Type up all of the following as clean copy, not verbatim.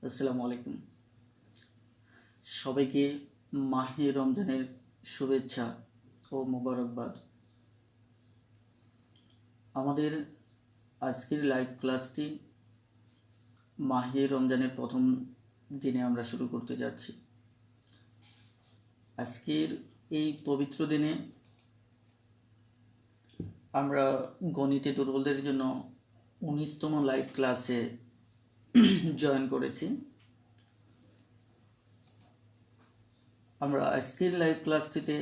আসসালামু আলাইকুম। সবাইকে মাহে রমজানের শুভেচ্ছা ও মোবারকবাদ। আমাদের আজকের লাইভ ক্লাসটি মাহে রমজানের প্রথম দিনে আমরা শুরু করতে যাচ্ছি। আজকের এই পবিত্র দিনে আমরা গণিতে দুর্বলদের জন্য 19তম লাইভ ক্লাসে জয়েন করেছি। আমরা আজকের লাইভ ক্লাসটিতে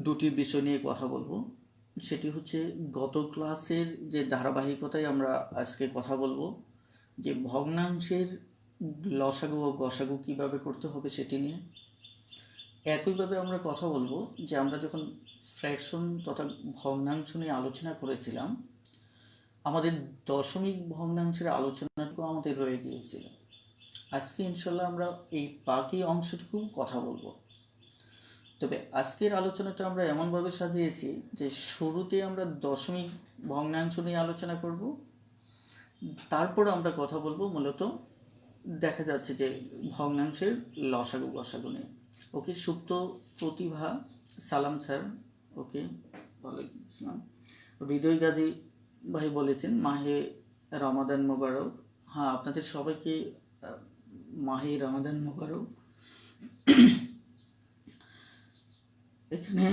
দুটি বিষয় নিয়ে কথা বলবো। সেটি হচ্ছে গত ক্লাসের যে ধারাবাহিকতায় আমরা আজকে কথা বলবো যে ভগ্নাংশের লসাগু ও গসাগু কিভাবে করতে হবে সেটি নিয়ে। একইভাবে আমরা কথা বলবো যে আমরা যখন ফ্র্যাকশন তথা ভগ্নাংশ নিয়ে আলোচনা করেছিলাম, আমাদের দশমিক ভগ্নাংশের আলোচনাটুকু আমাদের রয়ে গিয়েছিল। আজকে ইনশাল্লাহ আমরা এই বাকি অংশটুকু কথা বলবো। তবে আজকের আলোচনাটা আমরা এমনভাবে সাজিয়েছি যে শুরুতে আমরা দশমিক ভগ্নাংশ নিয়ে আলোচনা করব, তারপর আমরা কথা বলবো মূলত দেখা যাচ্ছে যে ভগ্নাংশের লসাগু গসাগু নিয়ে। ওকে, সুপ্ত প্রতিভা সালাম স্যার। ওকে, ওয়ালাইকুম আসসালাম। হৃদয় গাজী ভাই বলেছেন মাহে রমাদান মোবারক। হ্যাঁ, আপনাদের সবাইকে মাহে রমাদান মোবারক। এখানে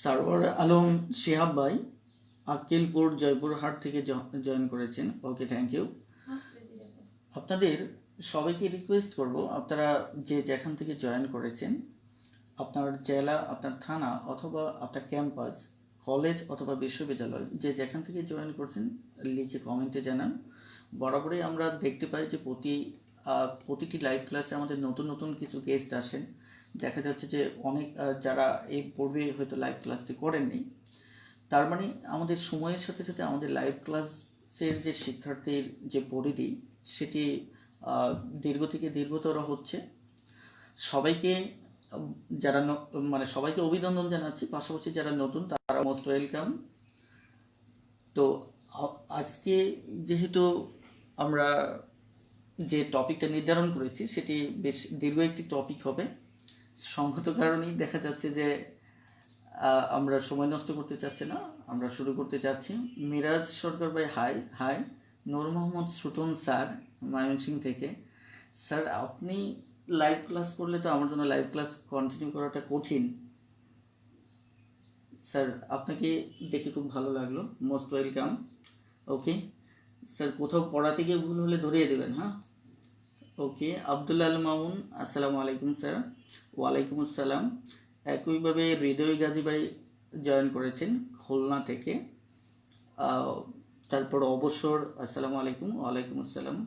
সারোয়ার আলম শিহাব ভাই আক্কেলপুর জয়পুরহাট থেকে জয়েন করেছেন। ওকে, থ্যাংক ইউ। আপনাদের সবাইকে রিকোয়েস্ট করব, আপনারা যে যেখান থেকে জয়েন করেছেন, আপনার জেলা, আপনার থানা অথবা আপনার ক্যাম্পাস, কলেজ অথবা বিশ্ববিদ্যালয়, যে যেখান থেকে জয়েন করছেন লিখে কমেন্টে জানান। বরাবরই আমরা দেখতে পাই যে প্রতিটি লাইভ ক্লাসে আমাদের নতুন নতুন কিছু গেস্ট আসেন। দেখা যাচ্ছে যে অনেক যারা এই পূর্বে হয়তো লাইভ ক্লাসটি করেননি, তার মানে আমাদের সময়ের সাথে সাথে আমাদের লাইভ ক্লাসের যে শিক্ষার্থীর যে পরিধি সেটি দীর্ঘ থেকে দীর্ঘতর হচ্ছে। সবাইকে যারা সবাইকে অভিনন্দন জানাচ্ছি, পাশাপাশি যারা নতুন তারা মোস্ট ওয়েলকাম। তো আজকে যেহেতু আমরা যে টপিকটা নির্ধারণ করেছি সেটি বেশ দীর্ঘ একটি টপিক হবে, সঙ্গত কারণেই দেখা যাচ্ছে যে আমরা সময় নষ্ট করতে চাচ্ছি না, আমরা শুরু করতে চাচ্ছি। মিরাজ সরকার ভাই হাই। নূর মোহাম্মদ সুটন স্যার ময়মনসিংহ থেকে। স্যার, আপনি লাইভ ক্লাস করলে তো আমার জন্য লাইভ ক্লাস কন্টিনিউ করাটা কঠিন। স্যার, আপনাকে দেখে খুব ভালো লাগলো, মোস্ট ওয়েলকাম। ওকে স্যার, কোথাও পড়াতে গিয়ে ভুল হলে ধরিয়ে দেবেন। হ্যাঁ, ওকে। আবদুল্লাহ আল মামুন, আসসালামু আলাইকুম স্যার। ওয়ালাইকুম আসসালাম। একইভাবে হৃদয় গাজী ভাই জয়েন করেছেন খুলনা থেকে। তারপর অবসর, আসসালামু আলাইকুম। ওয়ালাইকুম আসসালাম।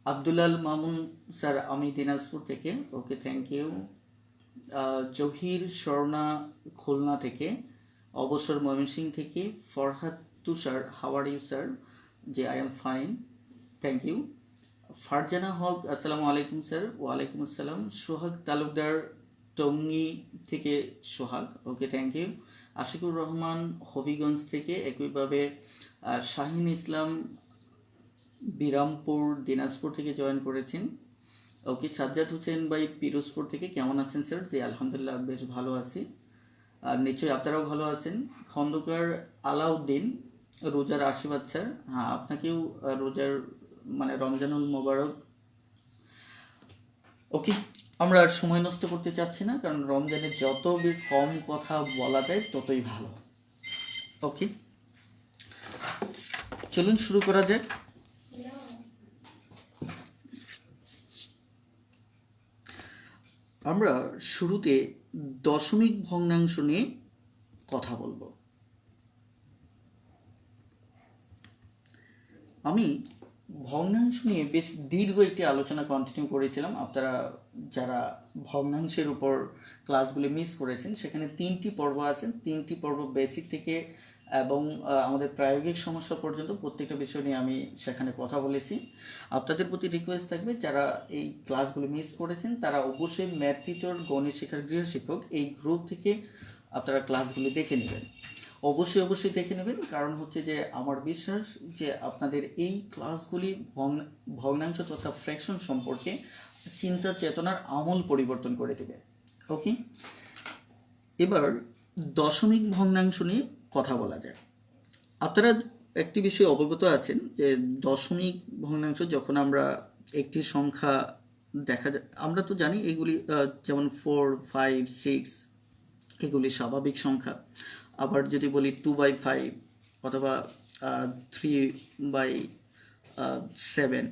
আবদুল্লাহ আল মামুন স্যার, আমি দিনাজপুর থেকে। Okay, thank you. Zahir Swarna Khulna থেকে। অবসর ময়মনসিংহ থেকে। Farhad Tushar, how are you sir? যে I am fine, thank you. Farzana Haque, আসসালামু আলাইকুম স্যার। ওয়ালাইকুম আসসালাম। সোহাগ তালুকদার টঙ্গী থেকে Sohag. Okay, thank you. Ashikur Rahman Habiganj থেকে। একইভাবে শাহিন ইসলাম বিরামপুর দিনাজপুর থেকে জয়েন করেছেন। ওকে, সাজ্জাদ হোসেন ভাই পিরোজপুর থেকে। কেমন আছেন স্যার? জি আলহামদুলিল্লাহ, বেশ ভালো আছি। আর নিশ্চয়ই আপনারাও ভালো আছেন। খন্দকার আলাউদ্দিন, রোজার আশীর্বাদ স্যার। হ্যাঁ, আপনাকেও রোজার রমজানুল মোবারক। ওকে, আমরা আর সময় নষ্ট করতে চাচ্ছি না, কারণ রমজানে যত কম কথা বলা যায় ততই ভালো। ওকে, চলুন শুরু করা যাক। আমরা শুরুতে দশমিক ভগ্নাংশ নিয়ে কথা বলবো। আমি ভগ্নাংশ নিয়ে বেশ দীর্ঘ একটি আলোচনা কন্টিনিউ করেছিলাম। আপনারা যারা ভগ্নাংশের উপর ক্লাসগুলি মিস করেছেন, সেখানে 3টি পর্ব আছে। 3টি পর্ব বেসিক থেকে এবং আমাদের প্রায়োগিক সমস্যা পর্যন্ত প্রত্যেকটা বিষয় নিয়ে আমি সেখানে কথা বলেছি। আপনাদের প্রতি রিকোয়েস্ট থাকবে, যারা এই ক্লাসগুলো মিস করেছেন তারা অবশ্যই ম্যাথ টিউটর, গণিত শিক্ষার গৃহশিক্ষক এই গ্রুপ থেকে আপনারা ক্লাসগুলি দেখে নেবেন। অবশ্যই দেখে নেবেন, কারণ হচ্ছে যে আমার বিশ্বাস যে আপনাদের এই ক্লাসগুলি ভগ্নাংশ তথা ফ্র্যাকশন সম্পর্কে চিন্তা চেতনার আমূল পরিবর্তন করে দেবে। ওকে, এবার দশমিক ভগ্নাংশ নিয়ে কথা বলা যায়। আপনারা একটি বিষয়ে অবগত আছেন যে দশমিক ভগ্নাংশ যখন আমরা একটি সংখ্যা দেখা যায়, আমরা তো জানি এগুলি যেমন 4, 5, 6 এগুলি স্বাভাবিক সংখ্যা। আবার যদি বলি 2/5 অথবা 3/7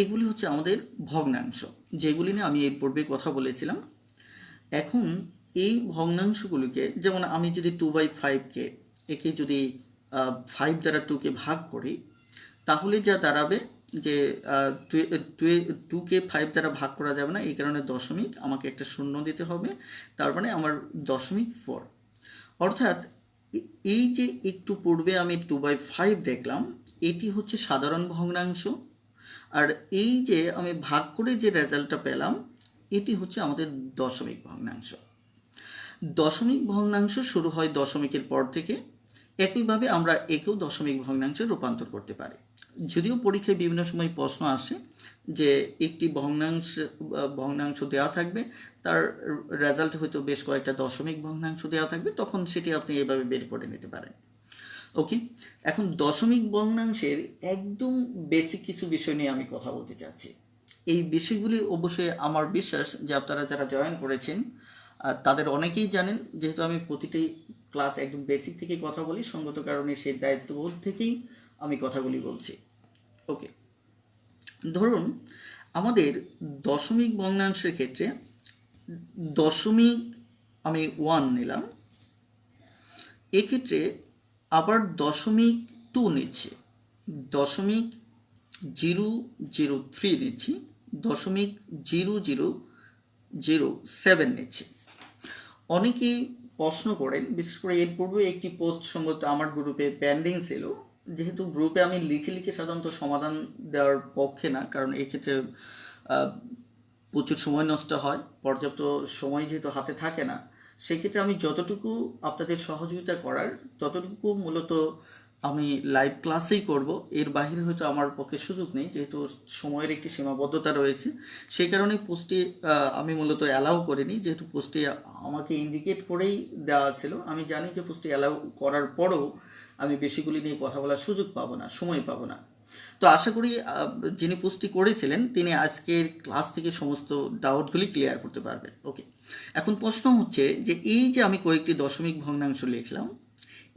এগুলি হচ্ছে আমাদের ভগ্নাংশ, যেগুলি নিয়ে আমি এর পূর্বে কথা বলেছিলাম। এখন এই ভগ্নাংশগুলিকে, যেমন আমি যদি 2/5কে একে যদি 5 দ্বারা 2কে ভাগ করি, তাহলে যা দাঁড়াবে যে 2কে 5 দ্বারা ভাগ করা যাবে না, এই কারণে দশমিক আমাকে একটা শূন্য দিতে হবে, তার মানে আমার 0.4। অর্থাৎ এই যে একটু পূর্বে আমি 2/5 দেখলাম, এটি হচ্ছে সাধারণ ভগ্নাংশ, আর এই যে আমি ভাগ করে যে রেজাল্টটা পেলাম এটি হচ্ছে আমাদের দশমিক ভগ্নাংশ। দশমিক ভগ্নাংশ শুরু হয় দশমিকের পর থেকে। একইভাবে আমরা একেও দশমিক ভগ্নাংশে রূপান্তর করতে পারি। যদিও পরীক্ষায় বিভিন্ন সময় প্রশ্ন আসে যে একটি ভগ্নাংশ দেওয়া থাকবে, তার রেজাল্ট হয়তো বেশ কয়েকটা দশমিক ভগ্নাংশ দেওয়া থাকবে, তখন সেটি আপনি এভাবে বের করে নিতে পারেন। ওকে, এখন দশমিক ভগ্নাংশের একদম বেসিক কিছু বিষয় নিয়ে আমি কথা বলতে চাচ্ছি। এই বিষয়গুলি অবশ্যই আমার বিশ্বাস যে আপনারা যারা জয়েন করেছেন তাদের অনেকেই জানেন, যেহেতু আমি প্রতিটি ক্লাস একদম বেসিক থেকে কথা বলি, সঙ্গত কারণে সেই দায়িত্ববোধ থেকেই আমি কথাগুলি বলছি। ওকে, ধরুন আমাদের দশমিক ভগ্নাংশের ক্ষেত্রে দশমিক আমি 1 নিলাম, এক্ষেত্রে আবার দশমিক 2 নিচ্ছি, দশমিক 003 নিচ্ছি, দশমিক 0007 নিচ্ছি। অনেকেই প্রশ্ন করেন, বিশেষ করে এর পূর্বে একটি পোস্ট সম্ভবত আমার গ্রুপে পেন্ডিং ছিল, যেহেতু গ্রুপে আমি লিখে সাধারণত সমাধান দেওয়ার পক্ষে না, কারণ এক্ষেত্রে প্রচুর সময় নষ্ট হয়, পর্যাপ্ত সময় যেহেতু হাতে থাকে না, সেক্ষেত্রে আমি যতটুকু আপনাদের সহযোগিতা করার ততটুকু মূলত আমি লাইভ ক্লাসেই করব, এর বাইরে হয়তো আমার পক্ষে সুযোগ নেই, যেহেতু সময়ের একটি সীমাবদ্ধতা রয়েছে। সেই কারণে পোস্টটি আমি মূলত অ্যালাউ করিনি, যেহেতু পোস্টটি আমাকে ইন্ডিকেট করেই দেওয়া ছিল। আমি জানি যে পোস্টটি অ্যালাউ করার পরেও আমি বেশিগুলি নিয়ে কথা বলার সুযোগ পাবো না, সময় পাবো না। তো আশা করি যিনি পোস্টটি করেছিলেন তিনি আজকের ক্লাস থেকে সমস্ত ডাউটগুলি ক্লিয়ার করতে পারবেন। ওকে, এখন প্রশ্ন হচ্ছে যে এই যে আমি কয়েকটি দশমিক ভগ্নাংশ লিখলাম,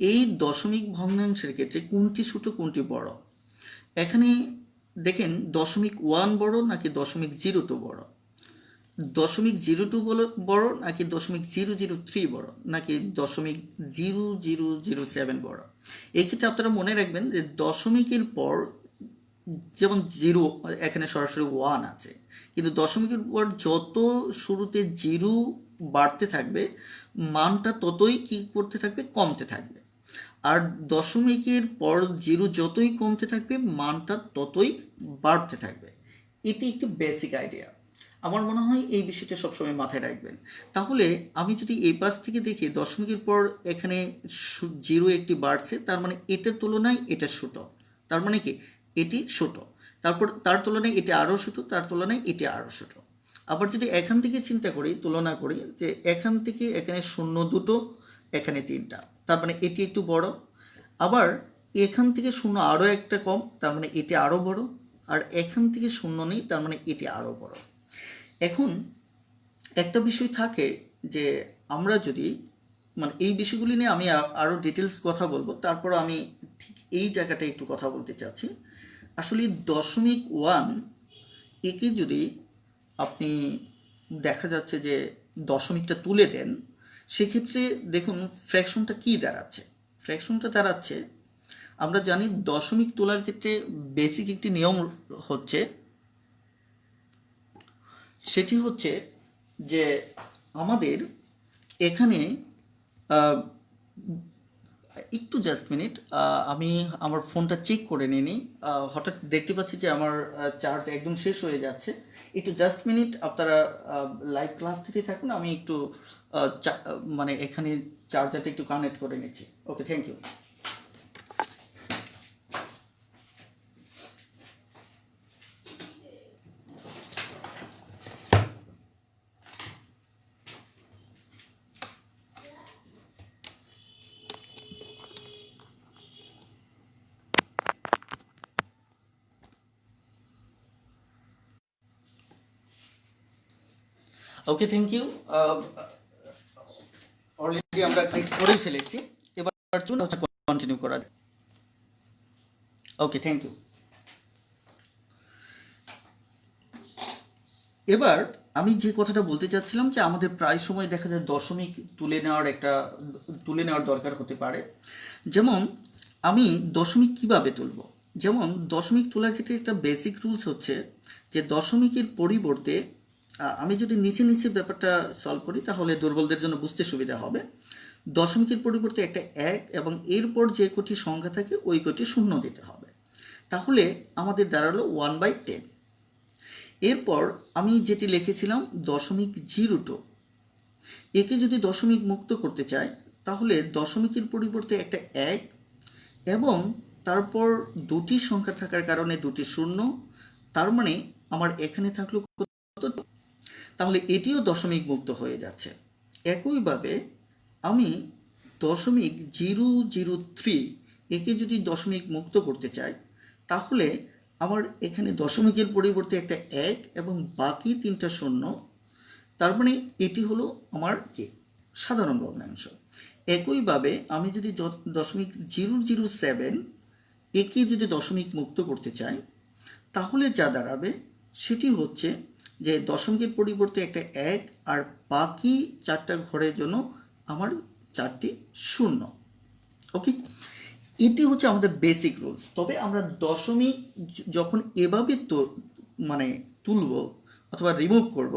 এই দশমিক ভগ্নাংশের ক্ষেত্রে কোনটি ছোট কোনটি বড়? এখানে দেখেন 0.1 বড় নাকি 0.02 বড়, 0.02 বড় নাকি 0.003 বড়, নাকি 0.0007 বড়। এই ক্ষেত্রে আপনারা মনে রাখবেন যে দশমিকের পর যেমন 0 এখানে সরাসরি 1 আছে, কিন্তু দশমিকের পর যত শুরুতে 0 বাড়তে থাকবে মানটা ততই কি করতে থাকবে, কমতে থাকবে। আর দশমিকের পর 0 যতই কমতে থাকবে মানটা ততই বাড়তে থাকবে। এটি একটি বেসিক আইডিয়া, আমার মনে হয় এই বিষয়টা সবসময় মাথায় রাখবেন। তাহলে আমি যদি এই পাশ থেকে দেখি দশমিকের পর এখানে 0 একটি বাড়ছে, তার মানে এটার তুলনায় এটা ছোট, তার মানে কি এটি ছোট, তারপর তার তুলনায় এটি আরও ছোট, তার তুলনায় এটি আরও ছোট। আবার যদি এখান থেকে চিন্তা করি, তুলনা করি, যে এখান থেকে এখানে 0 দুটো, এখানে 3টা, তার মানে এটি একটু বড়। আবার এখান থেকে 0 আরও একটা কম, তার মানে এটি আরও বড়। আর এখান থেকে 0 নেই, তার মানে এটি আরও বড়। এখন একটা বিষয় থাকে যে আমরা যদি মানে এই বিষয়গুলি নিয়ে আমি আরও ডিটেলস কথা বলবো, তারপর আমি ঠিক এই জায়গাটা একটু কথা বলতে চাচ্ছি। আসলে 0.1 একে যদি আপনি দেখা যাচ্ছে যে দশমিকটা তুলে দেন, সেক্ষেত্রে দেখুন ফ্র্যাকশনটা কি দাঁড়াচ্ছে। ফ্র্যাকশনটা দাঁড়াচ্ছে, আমরা জানি দশমিক তোলার ক্ষেত্রে বেসিক একটি নিয়ম হচ্ছে, সেটি হচ্ছে যে আমাদের এখানে একটু জাস্ট মিনিট, আমি আমার ফোনটা চেক করে নিইনি, হঠাৎ দেখতে পাচ্ছি যে আমার চার্জ একদম শেষ হয়ে যাচ্ছে। একটু জাস্ট মিনিট, আপনারা লাইভ ক্লাস থেকে থাকুন, আমি একটু মানে এখানে চার্জারটা একটু কানেক্ট করে নিচ্ছি। Okay, thank you. Okay, thank you. Already আমরা কানেক্ট করে ফেলেছি, এবার চলুন কন্টিনিউ করা যায়। Okay, thank you. এবার আমি যে কথাটা বলতে চাচ্ছিলাম যে আমাদের প্রায় সময় দেখা যায় দশমিক তুলে নেওয়ার দরকার হতে পারে। যেমন আমি দশমিক কিভাবে তুলব, যেমন দশমিক তোলার ক্ষেত্রে একটা বেসিক রুলস হচ্ছে যে দশমিকের পরিবর্তে আমি যদি নিচে নিচে ব্যাপারটা সলভ করি তাহলে দুর্বলদের জন্য বুঝতে সুবিধা হবে। দশমিকের পরিবর্তে একটা 1 এবং এরপর যে কটি সংখ্যা থাকে ওই কটি শূন্য দিতে হবে, তাহলে আমাদের দাঁড়ালো 1/10। এরপর আমি যেটি লিখেছিলাম 0.02, একে যদি দশমিক মুক্ত করতে চাই তাহলে দশমিকের পরিবর্তে একটা 1 এবং তারপর দুটি সংখ্যা থাকার কারণে দুটি শূন্য, তার মানে আমার এখানে থাকলো কত, তাহলে এটিও দশমিক মুক্ত হয়ে যাচ্ছে। একইভাবে আমি 0.003 একে যদি দশমিক মুক্ত করতে চাই তাহলে আমার এখানে দশমিকের পরিবর্তে একটা 1 এবং বাকি তিনটা শূন্য, তার মানে এটি হলো আমার কি সাধারণ ভগ্নাংশ। একইভাবে আমি যদি 0.007 একে যদি দশমিক মুক্ত করতে চাই তাহলে যা দাঁড়াবে সেটি হচ্ছে যে দশমিকের পরিবর্তে একটা 1 আর বাকি চারটা ঘরের জন্য আমার চারটি শূন্য। ওকে, এটি হচ্ছে আমাদের বেসিক রুলস। তবে আমরা দশমিক যখন এভাবে তুলব অথবা রিমুভ করব,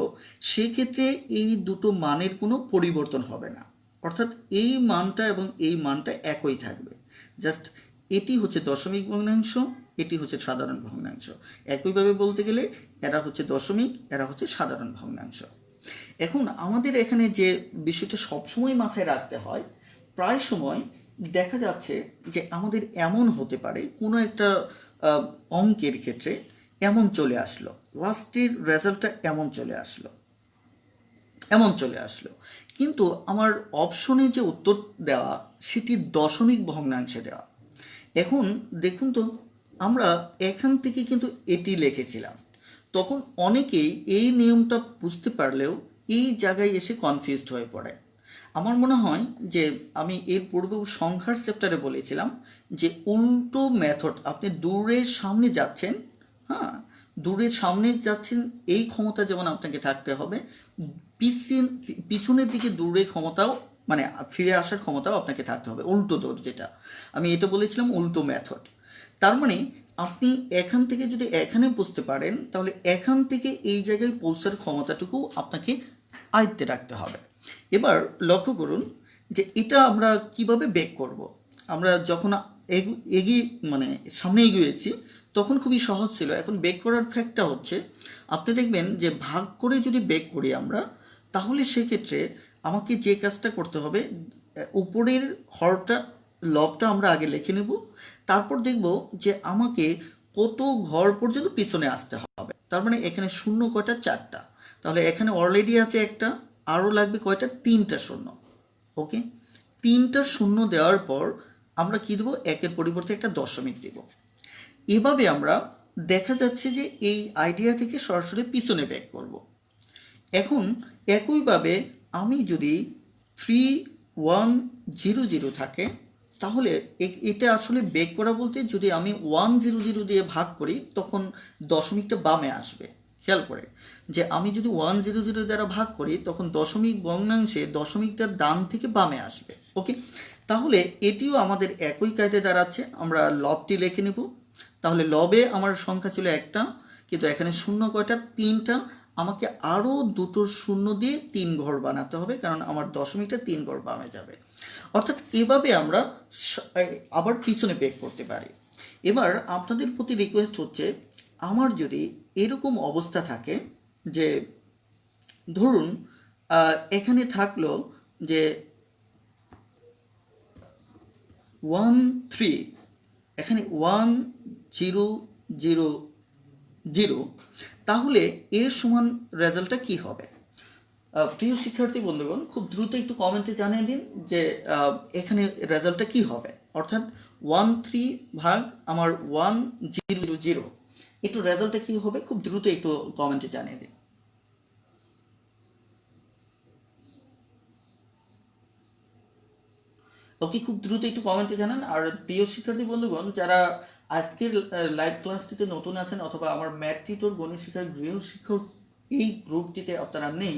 সেক্ষেত্রে এই দুটো মানের কোনো পরিবর্তন হবে না, অর্থাৎ এই মানটা এবং এই মানটা একই থাকবে। জাস্ট এটি হচ্ছে দশমিক ভগ্নাংশ, এটি হচ্ছে সাধারণ ভগ্নাংশ। একইভাবে বলতে গেলে এরা হচ্ছে দশমিক, এরা হচ্ছে সাধারণ ভগ্নাংশ। এখন আমাদের এখানে যে বিষয়টা সবসময় মাথায় রাখতে হয়, প্রায় সময় দেখা যাচ্ছে যে আমাদের এমন হতে পারে কোনো একটা অঙ্কের ক্ষেত্রে এমন চলে আসলো, লাস্টের রেজাল্টটা এমন চলে আসলো, কিন্তু আমার অপশনে যে উত্তর দেওয়া সেটি দশমিক ভগ্নাংশে দেওয়া। এখন দেখুন তো, আমরা এখান থেকে কিন্তু এটি লিখেছিলাম, তখন অনেকেই এই নিয়মটা বুঝতে পারলেও এই জায়গায় এসে কনফিউজড হয়ে পড়ে। আমার মনে হয় যে আমি এর পূর্বেও সংখ্যার চ্যাপ্টারে বলেছিলাম যে উল্টো মেথড, আপনি দূরের সামনে যাচ্ছেন, হ্যাঁ দূরের সামনে যাচ্ছেন, এই ক্ষমতা যেমন আপনাকে থাকতে হবে, পিছনের দিকে দূরের ক্ষমতাও মানে ফিরে আসার ক্ষমতাও আপনাকে থাকতে হবে, উল্টো দৌড়, যেটা আমি এটা বলেছিলাম উল্টো মেথড। তার মানে আপনি এখান থেকে যদি এখানে বুঝতে পারেন তাহলে এখান থেকে এই জায়গায় পৌঁছার ক্ষমতাটুকু আপনাকে আয়ত্তে রাখতে হবে। এবার লক্ষ্য করুন যে এটা আমরা কিভাবে বেক করব। আমরা যখন এগিয়ে সামনে এগিয়েছি তখন খুবই সহজ ছিল। এখন বেক করার ফ্যাক্টটা হচ্ছে, আপনি দেখবেন যে ভাগ করে যদি বেক করি আমরা, তাহলে সেক্ষেত্রে আমাকে যে কাজটা করতে হবে, উপরের হরটা লবটা আমরা আগে লিখে নেব, তারপর দেখব যে আমাকে কত ঘর পর্যন্ত পিছনে আসতে হবে। তার মানে এখানে শূন্য কয়টা, 4টা, তাহলে এখানে অলরেডি আছে একটা, আরও লাগবে কয়টা, 3টা শূন্য। ওকে, 3টা শূন্য দেওয়ার পর আমরা কি দেবো, একের পরিবর্তে একটা দশমিক দেব। এভাবে আমরা দেখা যাচ্ছে যে এই আইডিয়া থেকে সরাসরি পিছনে ব্যাক করব। এখন একইভাবে আমি যদি 3100 থাকে তাহলে এটা আসলে বেক করা বলতে, যদি আমি 100 দিয়ে ভাগ করি তখন দশমিকটা বামে আসবে। খেয়াল করে যে আমি যদি 100 দ্বারা ভাগ করি তখন দশমিক ভগ্নাংশে দশমিকটার ডান থেকে বামে আসবে। ওকে, তাহলে এটিও আমাদের একই কায়দায় দাঁড়াচ্ছে। আমরা লবটি লিখে নেব। তাহলে লবে আমার সংখ্যা ছিল একটা, কিন্তু এখানে শূন্য কয়টা, 3টা, আমাকে আরও দুটো শূন্য দিয়ে 3 ঘর বানাতে হবে, কারণ আমার দশমিকটা 3 ঘর বামে যাবে। অর্থাৎ এভাবে আমরা আবার পিছনে বেক করতে পারি। এবার আপনাদের প্রতি রিকোয়েস্ট হচ্ছে, আমার যদি এরকম অবস্থা থাকে যে ধরুন এখানে থাকলো যে 1 3, এখানে 1 0 0 0, তাহলে এর সমান রেজাল্টটা কি হবে? প্রিয় শিক্ষার্থী বন্ধুগণ, খুব দ্রুত একটু কমেন্টে জানিয়ে দিন যে এখানে রেজাল্টটা কি হবে। অর্থাৎ 1 3 ভাগ আমার 1 0 0, একটু রেজাল্টটা কি হবে খুব দ্রুত একটু কমেন্টে জানিয়ে দিন। ওকে, খুব দ্রুত একটু কমেন্টে জানান। আর প্রিয় শিক্ষার্থী বন্ধুগণ, যারা আজকের লাইভ ক্লাসটিতে নতুন আছেন অথবা আমার ম্যাথ টিউটর গণিত শিক্ষক গৃহ শিক্ষক এই গ্রুপটিতে আপনারা নেই,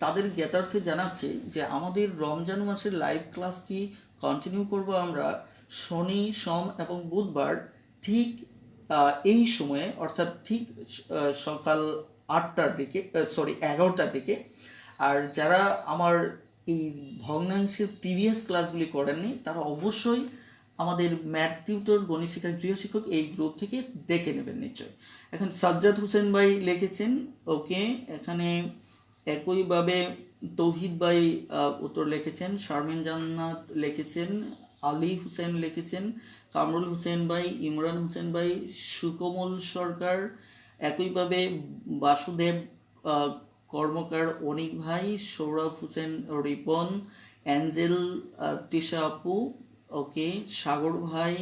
তাদের জ্ঞাতার্থে জানাচ্ছি যে আমাদের রমজান মাসের লাইভ ক্লাসটি কন্টিনিউ করব আমরা শনি, সোম এবং বুধবার ঠিক এই সময়ে, অর্থাৎ ঠিক সকাল 8টার দিকে, 11টার দিকে। আর যারা আমার এই ভগ্নাংশের প্রিভিয়াস ক্লাসগুলি করেননি তারা অবশ্যই আমাদের ম্যাথ টিউটর গণিত শিক্ষক গৃহ শিক্ষক এই গ্রুপ থেকে দেখে নেবেন নিশ্চয়। এখন সাজ্জাদ হোসেন ভাই লিখেছেন ওকে, এখানে একইভাবে তৌহিদ ভাই উত্তর লিখেছেন, শারমিন জান্নাত লিখেছেন, আলী হোসেন লিখেছেন, কামরুল হোসেন ভাই, ইমরান হোসেন ভাই, সুকমল সরকার, একইভাবে বাসুদেব কর্মকার, অনিক ভাই, সৌরভ হোসেন রিপন, অ্যাঞ্জেল তিশা আপু, ওকে, সাগর ভাই,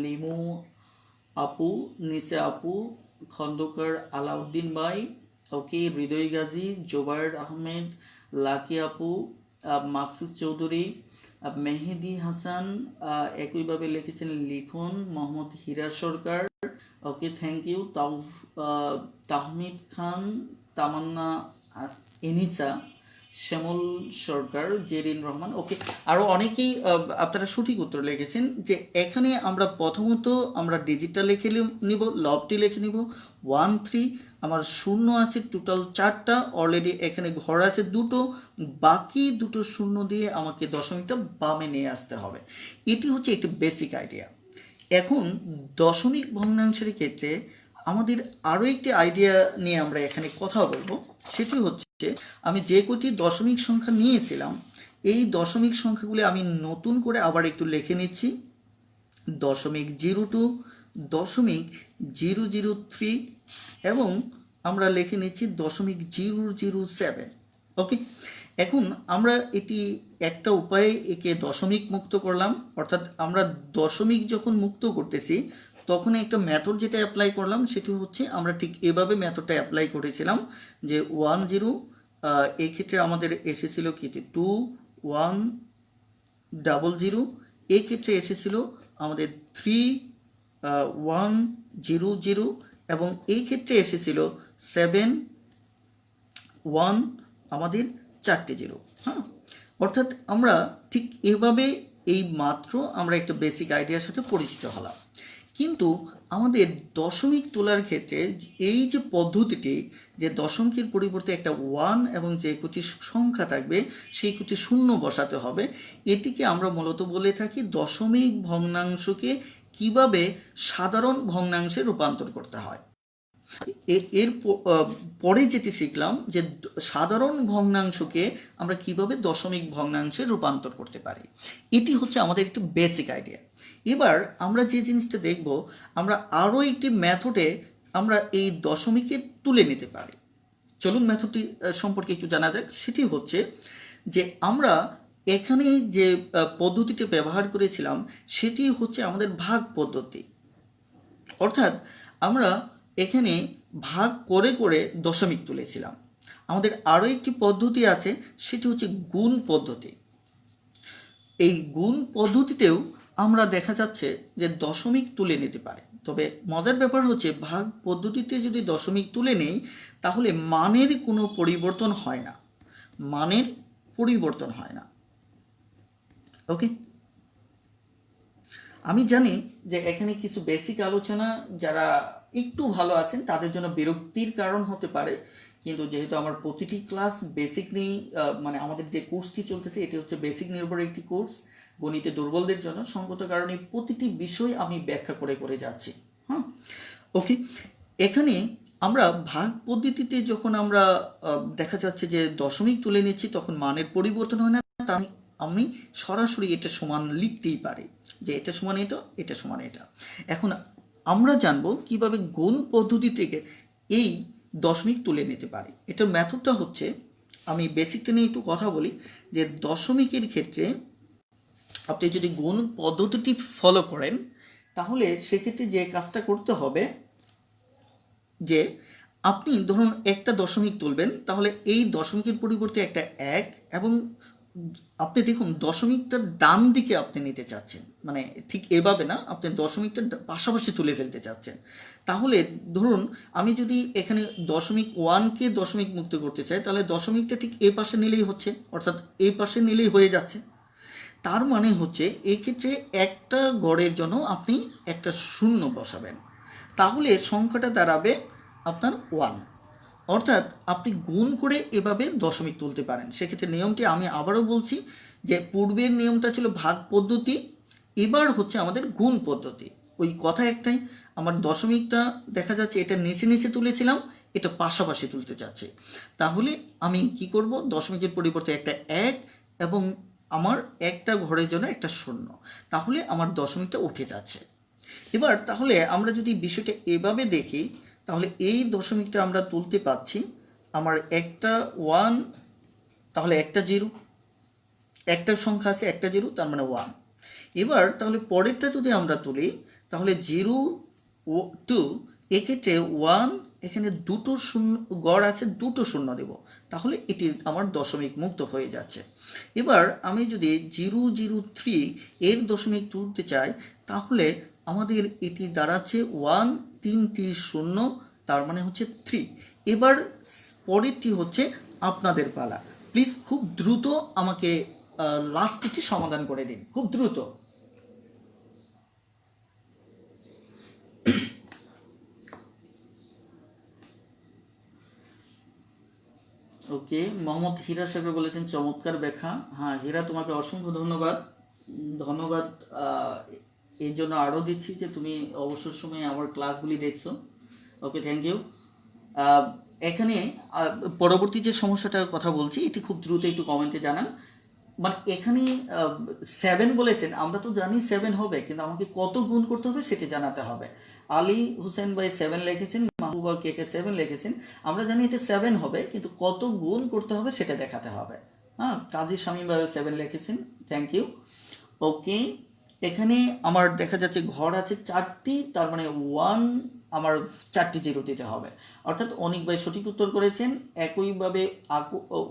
লিমু আপু, নিসা আপু, খন্দকার আলাউদ্দিন ভাই, ওকে, হৃদয় গাজী, জোবায়ের আহমেদ, লাকি আপু, মাকসুদ চৌধুরী, মেহেদি হাসান, একইভাবে লিখেছেন লিখন, মোহাম্মদ হীরা সরকার, ওকে, থ্যাংক ইউ, তাহমিদ খান, তামান্না এনিসা, শ্যামল সরকার, জেরিন রহমান, ওকে, আরও অনেকেই আপনারা সঠিক উত্তর লিখেছেন। যে এখানে আমরা প্রথমত আমরা ডিজিটটা লিখে নিব, লবটি লিখে নিব 1 3, আমার শূন্য আছে টোটাল 4টা, অলরেডি এখানে ঘর আছে 2টো, বাকি 2টো শূন্য দিয়ে আমাকে দশমিকটা বামে নিয়ে আসতে হবে। এটি হচ্ছে একটি বেসিক আইডিয়া। এখন দশমিক ভগ্নাংশের ক্ষেত্রে আমাদের আরও একটি আইডিয়া নিয়ে আমরা এখানে কথা বলবো। সেটি হচ্ছে আমি যে কটি দশমিক সংখ্যা নিয়েছিলাম এই দশমিক সংখ্যাগুলি আমি নতুন করে আবার একটু লিখে নিচ্ছি। 0.02, 0.003 এবং আমরা লিখে নিচ্ছি 0.007। ওকে, এখন আমরা এটি একটা উপায়ে একে দশমিক মুক্ত করলাম। অর্থাৎ আমরা দশমিক যখন মুক্ত করতেছি তখন একটা মেথড যেটা অ্যাপ্লাই করলাম সেটি হচ্ছে আমরা ঠিক এভাবে মেথডটা অ্যাপ্লাই করেছিলাম যে 1 0, এই ক্ষেত্রে আমাদের এসেছিল কি 2 1 00, এই ক্ষেত্রে এসেছিল আমাদের 3 1 0 0 এবং এই ক্ষেত্রে এসেছিল 7 1, আমাদের 4টে 0। হ্যাঁ, অর্থাৎ আমরা ঠিক এভাবে এই মাত্র আমরা একটা বেসিক আইডিয়ার সাথে পরিচিত হলাম। কিন্তু আমাদের দশমিক তোলার ক্ষেত্রে এই যে পদ্ধতিটি, যে দশমিকের পরিবর্তে একটা 1 এবং যে কটি সংখ্যা থাকবে সেই কটি শূন্য বসাতে হবে, এটিকে আমরা মূলত বলে থাকি দশমিক ভগ্নাংশকে কিভাবে সাধারণ ভগ্নাংশে রূপান্তর করতে হয়। এর পরে যেটি শিখলাম যে সাধারণ ভগ্নাংশকে আমরা কিভাবে দশমিক ভগ্নাংশে রূপান্তর করতে পারি, এটি হচ্ছে আমাদের একটি বেসিক আইডিয়া। এবার আমরা যে জিনিসটা দেখব, আমরা আরও একটি মেথডে আমরা এই দশমিকে তুলে নিতে পারি। চলুন মেথডটি সম্পর্কে একটু জানা যাক। সেটি হচ্ছে যে আমরা এখানে যে পদ্ধতিটি ব্যবহার করেছিলাম সেটি হচ্ছে আমাদের ভাগ পদ্ধতি। অর্থাৎ আমরা এখানে ভাগ করে করে দশমিক তুলেছিলাম। আমাদের আরও একটি পদ্ধতি আছে, সেটি হচ্ছে গুণ পদ্ধতি। এই গুণ পদ্ধতিতেও আমরা দেখা যাচ্ছে যে দশমিক তুলে নিতে পারে। তবে মজার ব্যাপার হচ্ছে ভাগ পদ্ধতিতে যদি দশমিক তুলে নেই তাহলে মানের কোনো পরিবর্তন হয় না, মানের পরিবর্তন হয় না। ওকে, আমি জানি যে এখানে কিছু বেসিক আলোচনা যারা একটু ভালো আছেন তাদের জন্য বিরক্তির কারণ হতে পারে, কিন্তু যেহেতু আমার প্রতিটি ক্লাস বেসিক নিয়ে, মানে আমাদের যে কোর্সটি চলতেছে এটি হচ্ছে বেসিক নির্ভর একটি কোর্স গণিতে দুর্বলদের জন্য, সঙ্গত কারণে প্রতিটি বিষয় আমি ব্যাখ্যা করে করে যাচ্ছি। হ্যাঁ, ওকে, এখানে আমরা ভাগ পদ্ধতিতে যখন আমরা দেখা যাচ্ছে যে দশমিক তুলে নিচ্ছি তখন মানের পরিবর্তন হয় না, তার আমি সরাসরি এটা সমান লিখতেই পারি যে এটা সমান এটা, এটা সমান এটা। এখন আমরা জানবো কিভাবে গুণ পদ্ধতি থেকে এই দশমিক তুলে নিতে পারি। এটার মেথডটা হচ্ছে, আমি বেসিকটা নিয়ে একটু কথা বলি, যে দশমিকের ক্ষেত্রে আপনি যদি গুণ পদ্ধতিটি ফলো করেন তাহলে সেক্ষেত্রে যে কাজটা করতে হবে যে আপনি ধরুন একটা দশমিক তুলবেন, তাহলে এই দশমিকের পরিবর্তে একটা এক, এবং আপনি দেখুন দশমিকটা ডান দিকে আপনি নিতে চাচ্ছেন, মানে ঠিক এভাবে না, আপনি দশমিকটা পাশাপাশি তুলে ফেলতে চাচ্ছেন। তাহলে ধরুন আমি যদি এখানে দশমিক ওয়ানকে দশমিক মুক্ত করতে চাই, তাহলে দশমিকটা ঠিক এ পাশে নিলেই হচ্ছে, অর্থাৎ এই পাশে নিলেই হয়ে যাচ্ছে। তার মানে হচ্ছে এই ক্ষেত্রে একটা গড়ের জন্য আপনি একটা শূন্য বসাবেন, তাহলে সংখ্যাটা দাঁড়াবে আপনার ওয়ান। অর্থাৎ আপনি গুণ করে এভাবে দশমিক তুলতে পারেন। সেক্ষেত্রে নিয়মটি আমি আবারও বলছি যে পূর্বের নিয়মটা ছিল ভাগ পদ্ধতি, এবার হচ্ছে আমাদের গুণ পদ্ধতি। ওই কথা একটাই, আমার দশমিকটা দেখা যাচ্ছে এটা নিচে নিচে তুলেছিলাম, এটা পাশাপাশি তুলতে চাচ্ছি। তাহলে আমি কি করব, দশমিকের পরিবর্তে একটা এক এবং আমার একটা ঘরের জন্য একটা শূন্য, তাহলে আমার দশমিকটা উঠে যাচ্ছে। এবার তাহলে আমরা যদি বিষয়টা এভাবে দেখি, তাহলে এই দশমিকটা আমরা তুলতে পাচ্ছি, আমার একটা ওয়ান, তাহলে একটা জিরো, একটা সংখ্যা আছে একটা জিরো, তার মানে ওয়ান। এবার তাহলে পরেরটা যদি আমরা তুলি, তাহলে জিরো ও টু, এক্ষেত্রে ওয়ান, এখানে দুটো শূন্য গড় আছে, দুটো শূন্য দেব, তাহলে এটি আমার দশমিক মুক্ত হয়ে যাচ্ছে। এবার আমি যদি জিরো জিরো থ্রি এর দশমিক তুলতে চাই, তাহলে আমাদের এটি দাঁড়াচ্ছে ওয়ান, তিনটি শূন্য, তার মানে হচ্ছে থ্রি। এবার পরেরটি হচ্ছে আপনাদের পালা। প্লিজ খুব দ্রুত আমাকে লাস্টটি সমাধান করে দিন, খুব দ্রুত। ওকে, মোহাম্মদ হীরা সাগর বলেছেন চমৎকার ব্যাখ্যা। হ্যাঁ হীরা, তোমাকে অসংখ্য ধন্যবাদ। ধন্যবাদ এর জন্য আরও দিচ্ছি যে তুমি অবসর সময়ে আমার ক্লাসগুলি দেখছো। ওকে, থ্যাংক ইউ। এখানে পরবর্তী যে সমস্যাটার কথা বলছি এটি খুব দ্রুত একটু কমেন্টে জানান। মানে এখানে 7 বলেছেন, আমরা তো জানি 7 হবে, কিন্তু আমাকে কত গুণ করতে হবে সেটি জানাতে হবে। আলী হোসেন ভাই 7 লিখেছেন, মাহবুবা কেকে 7 লিখেছেন, আমরা জানি এটা 7 হবে, কিন্তু কত গুণ করতে হবে সেটা দেখাতে হবে। হ্যাঁ, কাজী শামীম ভাই 7 লিখেছেন, থ্যাংক ইউ। ওকে, এখানে আমার দেখা যাচ্ছে ঘর আছে 4টি, তার মানে ওয়ান, আমার 4টি জিরো দিতে হবে। অর্থাৎ অনিক ভাই সঠিক উত্তর করেছেন, একইভাবে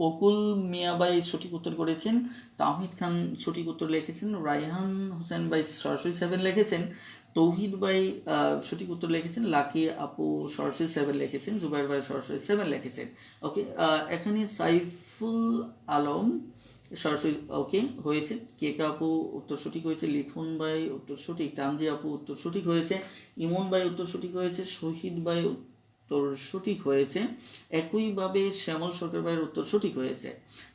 অকুল মিয়া ভাই সঠিক উত্তর করেছেন, তাহিদ খান সঠিক উত্তর লিখেছেন, রায়হান হোসেন ভাই সরাসরি 7 লিখেছেন, তৌহিদ ভাই সঠিক উত্তর লিখেছেন, লাকি আপু সরাসরি 7 লিখেছেন, জুবাইর ভাই সরাসরি 7 লিখেছেন। ওকে, এখানে সাইফুল আলম সরাসরি ওকে হয়েছে, কেক আপু উত্তর সঠিক হয়েছে, লিখুন ভাই উত্তর সঠিক, তানজি আপু উত্তর সঠিক হয়েছে, ইমন ভাই উত্তর সঠিক হয়েছে, শহীদ ভাই উত্তর সঠিক হয়েছে, একইভাবে শ্যামল সরকার ভাইয়ের উত্তর সঠিক হয়েছে।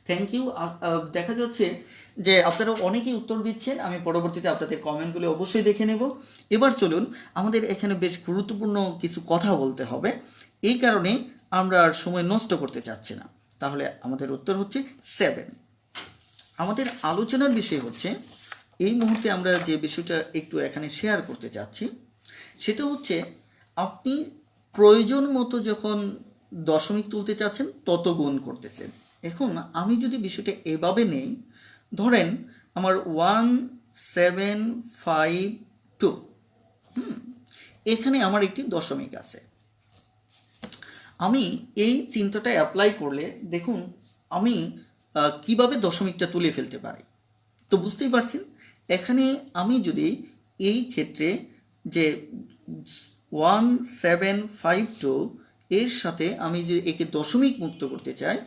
Thank you. দেখা যাচ্ছে যে আপনারা অনেকেই উত্তর দিচ্ছেন, আমি পরবর্তীতে আপনাদের কমেন্টগুলি অবশ্যই দেখে নেব। এবার চলুন, আমাদের এখানে বেশ গুরুত্বপূর্ণ কিছু কথা বলতে হবে, এই কারণে আমরা আর সময় নষ্ট করতে চাচ্ছি না। তাহলে আমাদের উত্তর হচ্ছে 7। আমাদের আলোচনার বিষয় হচ্ছে, এই মুহূর্তে আমরা যে বিষয়টা একটু এখানে শেয়ার করতে চাচ্ছি সেটা হচ্ছে, আপনি প্রয়োজন মতো যখন দশমিক তুলতে চাচ্ছেন তত গুণ করতেছেন। এখন আমি যদি বিষয়টা এভাবে নেই, ধরেন আমার 1752, এখানে আমার একটি দশমিক আছে। আমি এই চিন্তাটা অ্যাপ্লাই করলে দেখুন আমি কিভাবে দশমিকটা তুলে ফেলতে পারি। তো বুঝতেই পারছেন, এখানে আমি যদি এই ক্ষেত্রে যে 1752 এর সাথে আমি যে একে দশমিক মুক্ত করতে চাই,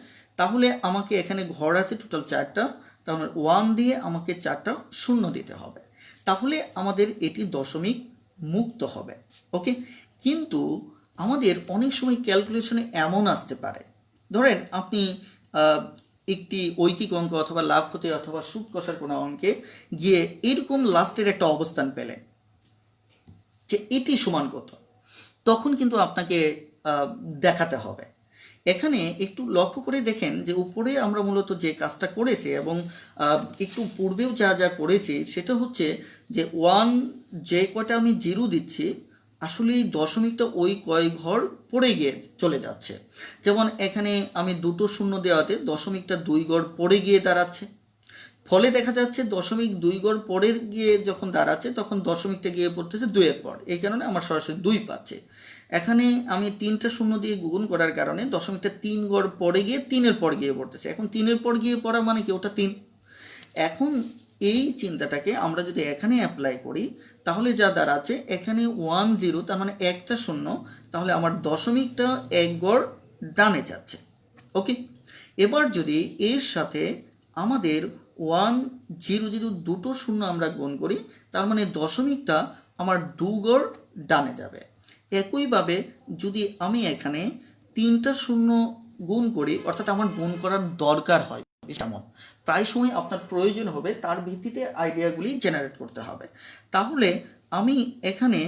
তাহলে আমাকে এখানে ঘর আছে টোটাল 4টা, তাহলে 1 দিয়ে আমাকে 4টা শূন্য দিতে হবে, তাহলে আমাদের এটি দশমিক মুক্ত হবে। ওকে, কিন্তু আমাদের অনেক সময় ক্যালকুলেশনে এমন আসতে পারে, ধরেন আপনি একটি ঐকিক অঙ্ক অথবা লাভ ক্ষতি অথবা সুদ কষার কোনো অঙ্কে গিয়ে এরকম লাস্টের একটা অবস্থান পেলেন যে এটি সমান কত, তখন কিন্তু আপনাকে দেখাতে হবে। এখানে একটু লক্ষ্য করে দেখেন যে উপরে আমরা মূলত যে কাজটা করেছি এবং একটু পূর্বেও যা যা করেছি সেটা হচ্ছে যে ওয়ান যে কয়টা আমি জিরো দিচ্ছি আসলে এই দশমিকটা ওই কয় ঘর পড়ে গিয়ে চলে যাচ্ছে। যেমন এখানে আমি দুটো শূন্য দেওয়াতে দশমিকটা 2 ঘর পড়ে গিয়ে দাঁড়াচ্ছে, ফলে দেখা যাচ্ছে দশমিক 2 ঘর পরে গিয়ে যখন দাঁড়াচ্ছে তখন দশমিকটা গিয়ে পড়তেছে 2 এর পর, এই কারণে আমার সরাসরি 2 পাচ্ছে। এখানে আমি 3টা শূন্য দিয়ে গুণ করার কারণে দশমিকটা 3 ঘর পরে গিয়ে 3 এর পর গিয়ে পড়তেছে। এখন 3 এর পর গিয়ে পড়া মানে কি ওটা 3। এখন এই চিন্তাটাকে আমরা যদি এখানে অ্যাপ্লাই করি তাহলে যা দাঁড়াচ্ছে এখানে 1 0 তার মানে একটা শূন্য, তাহলে আমার দশমিকটা 1 ঘর ডানে যাচ্ছে। ওকে, এবার যদি এর সাথে আমাদের 1 0 0 দুটো শূন্য আমরা গুণ করি তার মানে দশমিকটা আমার 2 ঘর ডানে যাবে। একইভাবে যদি আমি এখানে 3টা শূন্য গুণ করি, অর্থাৎ আমার গুণ করার দরকার হয় তেমন প্রায় সময় আপনার প্রয়োজন হবে, তার ভিত্তিতে আইডিয়াগুলি জেনারেট করতে হবে। তাহলে আমি এখানে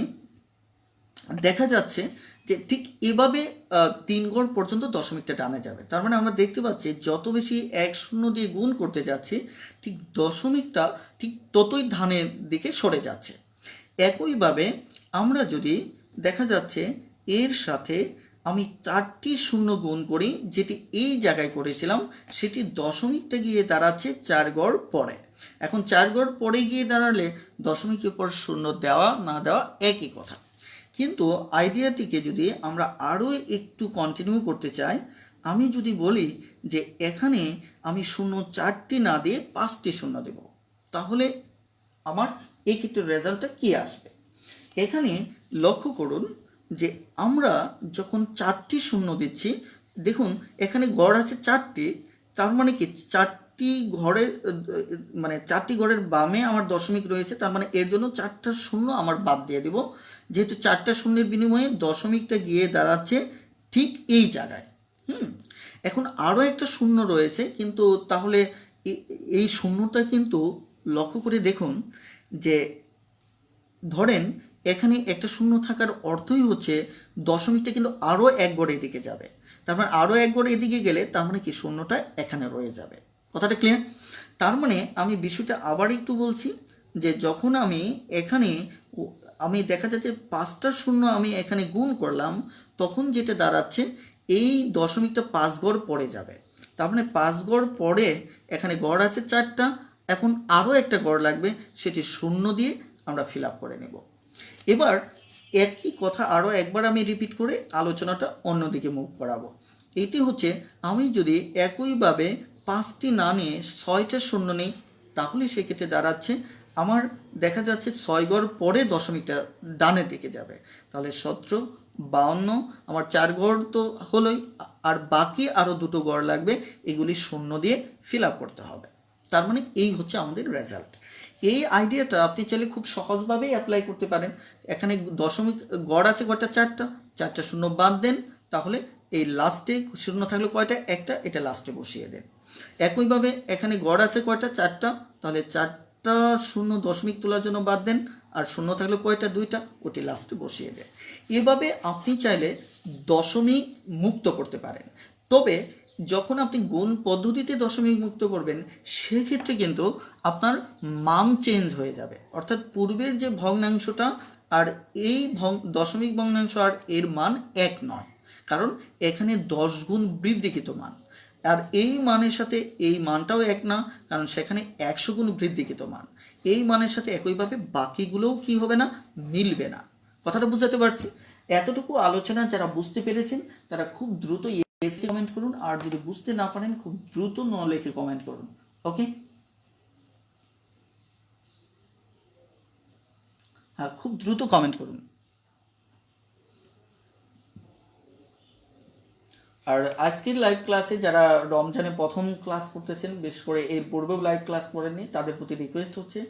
দেখা যাচ্ছে যে ঠিক এভাবে 3 ঘর পর্যন্ত দশমিকটা ডানে যাবে। তার মানে আমরা দেখতে পাচ্ছি যত বেশি 1 শূন্য দিয়ে গুণ করতে যাচ্ছি ঠিক দশমিকটা ঠিক ততই ডানের দিকে সরে যাচ্ছে। একইভাবে আমরা যদি দেখা যাচ্ছে এর সাথে আমি 4টি শূন্য গুণ করি, যেটি এই জায়গায় করেছিলাম সেটি দশমিকটা গিয়ে দাঁড়াচ্ছে 4 ঘর পরে। এখন 4 ঘর পরে গিয়ে দাঁড়ালে দশমিকের পর শূন্য দেওয়া না দেওয়া একই কথা, কিন্তু আইডিয়াটিকে যদি আমরা আরও একটু কন্টিনিউ করতে চাই, আমি যদি বলি যে এখানে আমি শূন্য 4টি না দিয়ে 5টি শূন্য দেব, তাহলে আমার এই ক্ষেত্রে রেজাল্টটা কী আসবে? এখানে লক্ষ্য করুন যে আমরা যখন 4টি শূন্য দিচ্ছি, দেখুন এখানে গড় আছে 4টি, তার মানে কি 4টি ঘরের মানে 4টি ঘরের বামে আমার দশমিক রয়েছে, তার মানে এর জন্য 4টা শূন্য আমার বাদ দিয়ে দেব, যেহেতু 4টা শূন্যের বিনিময়ে দশমিকটা গিয়ে দাঁড়াচ্ছে ঠিক এই জায়গায়। এখন আরও একটা শূন্য রয়েছে, কিন্তু তাহলে এই শূন্যটা কিন্তু লক্ষ্য করে দেখুন যে ধরেন এখানে একটা শূন্য থাকার অর্থই হচ্ছে দশমিকটা কিন্তু আরও 1 ঘর এদিকে যাবে, তার মানে আরও 1 ঘর এদিকে গেলে তার মানে কি শূন্যটা এখানে রয়ে যাবে। কথাটা ক্লিয়ার? তার মানে আমি বিষয়টা আবার একটু বলছি যে যখন আমি এখানে আমি দেখা যাচ্ছে 5টা শূন্য আমি এখানে গুণ করলাম, তখন যেটা দাঁড়াচ্ছে এই দশমিকটা 5 ঘর পরে যাবে, তার মানে 5 ঘর পরে এখানে গড় আছে 4টা, এখন আরও একটা গড় লাগবে, সেটি শূন্য দিয়ে আমরা ফিল আপ করে নেব। এবার একই কথা আরও একবার আমি রিপিট করে আলোচনাটা অন্যদিকে মুভ করাবো। এটি হচ্ছে আমি যদি একইভাবে 5টি না নিয়ে 6টা শূন্য নেই, তাহলে সেক্ষেত্রে দাঁড়াচ্ছে আমার দেখা যাচ্ছে 6 ঘর পরে দশমিকটা ডানের দিকে যাবে, তাহলে 17 52 আমার 4 ঘর তো হলোই, আর বাকি আরও দুটো ঘর লাগবে, এগুলি শূন্য দিয়ে ফিল আপ করতে হবে। তার মানে এই হচ্ছে আমাদের রেজাল্ট। এই আইডিয়াটা আপনি চাইলে খুব সহজভাবেই অ্যাপ্লাই করতে পারেন। এখানে দশমিক গড় আছে কয়টা? 4টা শূন্য বাদ দেন, তাহলে এই লাস্টে শূন্য থাকলে কয়টা? একটা, এটা লাস্টে বসিয়ে দেন। একইভাবে এখানে গড় আছে কয়টা? 4টা, তাহলে 4টা শূন্য দশমিক তোলার জন্য বাদ দেন, আর শূন্য থাকলে কয়টা? 2টা, ওটি লাস্টে বসিয়ে দেন। এভাবে আপনি চাইলে দশমিক মুক্ত করতে পারেন। তবে যখন আপনি গুণ পদ্ধতিতে দশমিক মুক্ত করবেন সেক্ষেত্রে কিন্তু আপনার মান চেঞ্জ হয়ে যাবে, অর্থাৎ পূর্বের যে ভগ্নাংশটা আর এই দশমিক ভগ্নাংশ আর এর মান এক নয়, কারণ এখানে 10 গুণ বৃদ্ধিকৃত মান, আর এই মানের সাথে এই মানটাও এক না, কারণ সেখানে 100 গুণ বৃদ্ধিকৃত মান। এই মানের সাথে একইভাবে বাকিগুলোও কি হবে না? মিলবে না। কথাটা বুঝাতে পারছি? এতটুকু আলোচনা যারা বুঝতে পেরেছেন তারা খুব দ্রুত কমেন্ট করুন, আর যদি বুঝতে না পারেন খুব দ্রুত ন লিখে কমেন্ট করুন। ওকে, হ্যাঁ, খুব দ্রুত কমেন্ট করুন। আর আজকের লাইভ ক্লাসে যারা রমজানে প্রথম ক্লাস করতেছেন, বিশেষ করে এর পূর্বেও লাইভ ক্লাস করেননি, তাদের প্রতি রিকোয়েস্ট হচ্ছে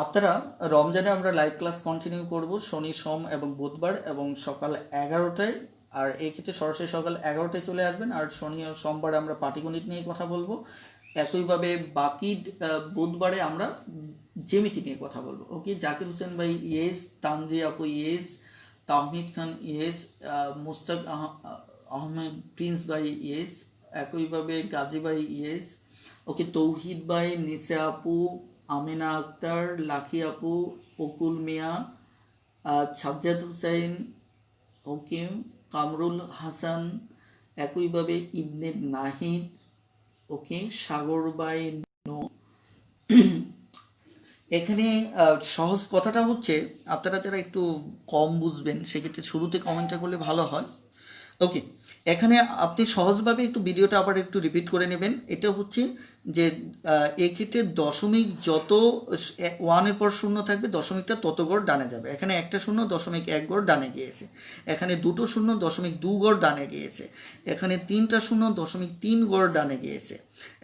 আপনারা রমজানে আমরা লাইভ ক্লাস কন্টিনিউ করব শনি, সোম এবং বুধবার, এবং সকাল 11টায়। আর এই ক্ষেত্রে সরাসরি সকাল 11টায় চলে আসবেন। আর শনি ও সোমবারে আমরা পাটিগণিত নিয়ে কথা বলবো। একইভাবে বাকি বুধবারে আমরা জ্যামিতি নিয়ে কথা বলবো। ওকে, জাকির হোসেন ভাই ইয়েস, তানজি আপু ইয়েস, তাহমিদ খান ইয়েস, মুস্তাক আহমেদ প্রিন্স ভাই ইয়েস, একইভাবে গাজী ভাই ইয়েস, ওকে তৌহিদ ভাই, নিসা আপু, আমিনা আক্তার, লাকি আপু, অকুল মিয়া, সাজ্জাদ হুসাইন, ওকে, কামরুল হাসান, একইভাবে ইবনে নাহিদ, ওকে, সাগর ভাই নো। এখানে সহজ কথাটা হচ্ছে, আপনারা যারা একটু কম বুঝবেন সেক্ষেত্রে শুরুতে কমেন্টটা করলে ভালো হয়। ওকে, এখানে আপনি সহজভাবে একটু ভিডিওটা আবার একটু রিপিট করে নেবেন। এটা হচ্ছে যে এক্ষেত্রে দশমিক যত 1-এর পর শূন্য থাকবে দশমিকটা তত গড় ডানে যাবে। এখানে একটা শূন্য 0.1 গড় ডানে গিয়েছে, এখানে দুটো শূন্য 0.2 গড় ডানে গিয়েছে, এখানে তিনটা শূন্য 0.3 গড় ডানে গিয়েছে,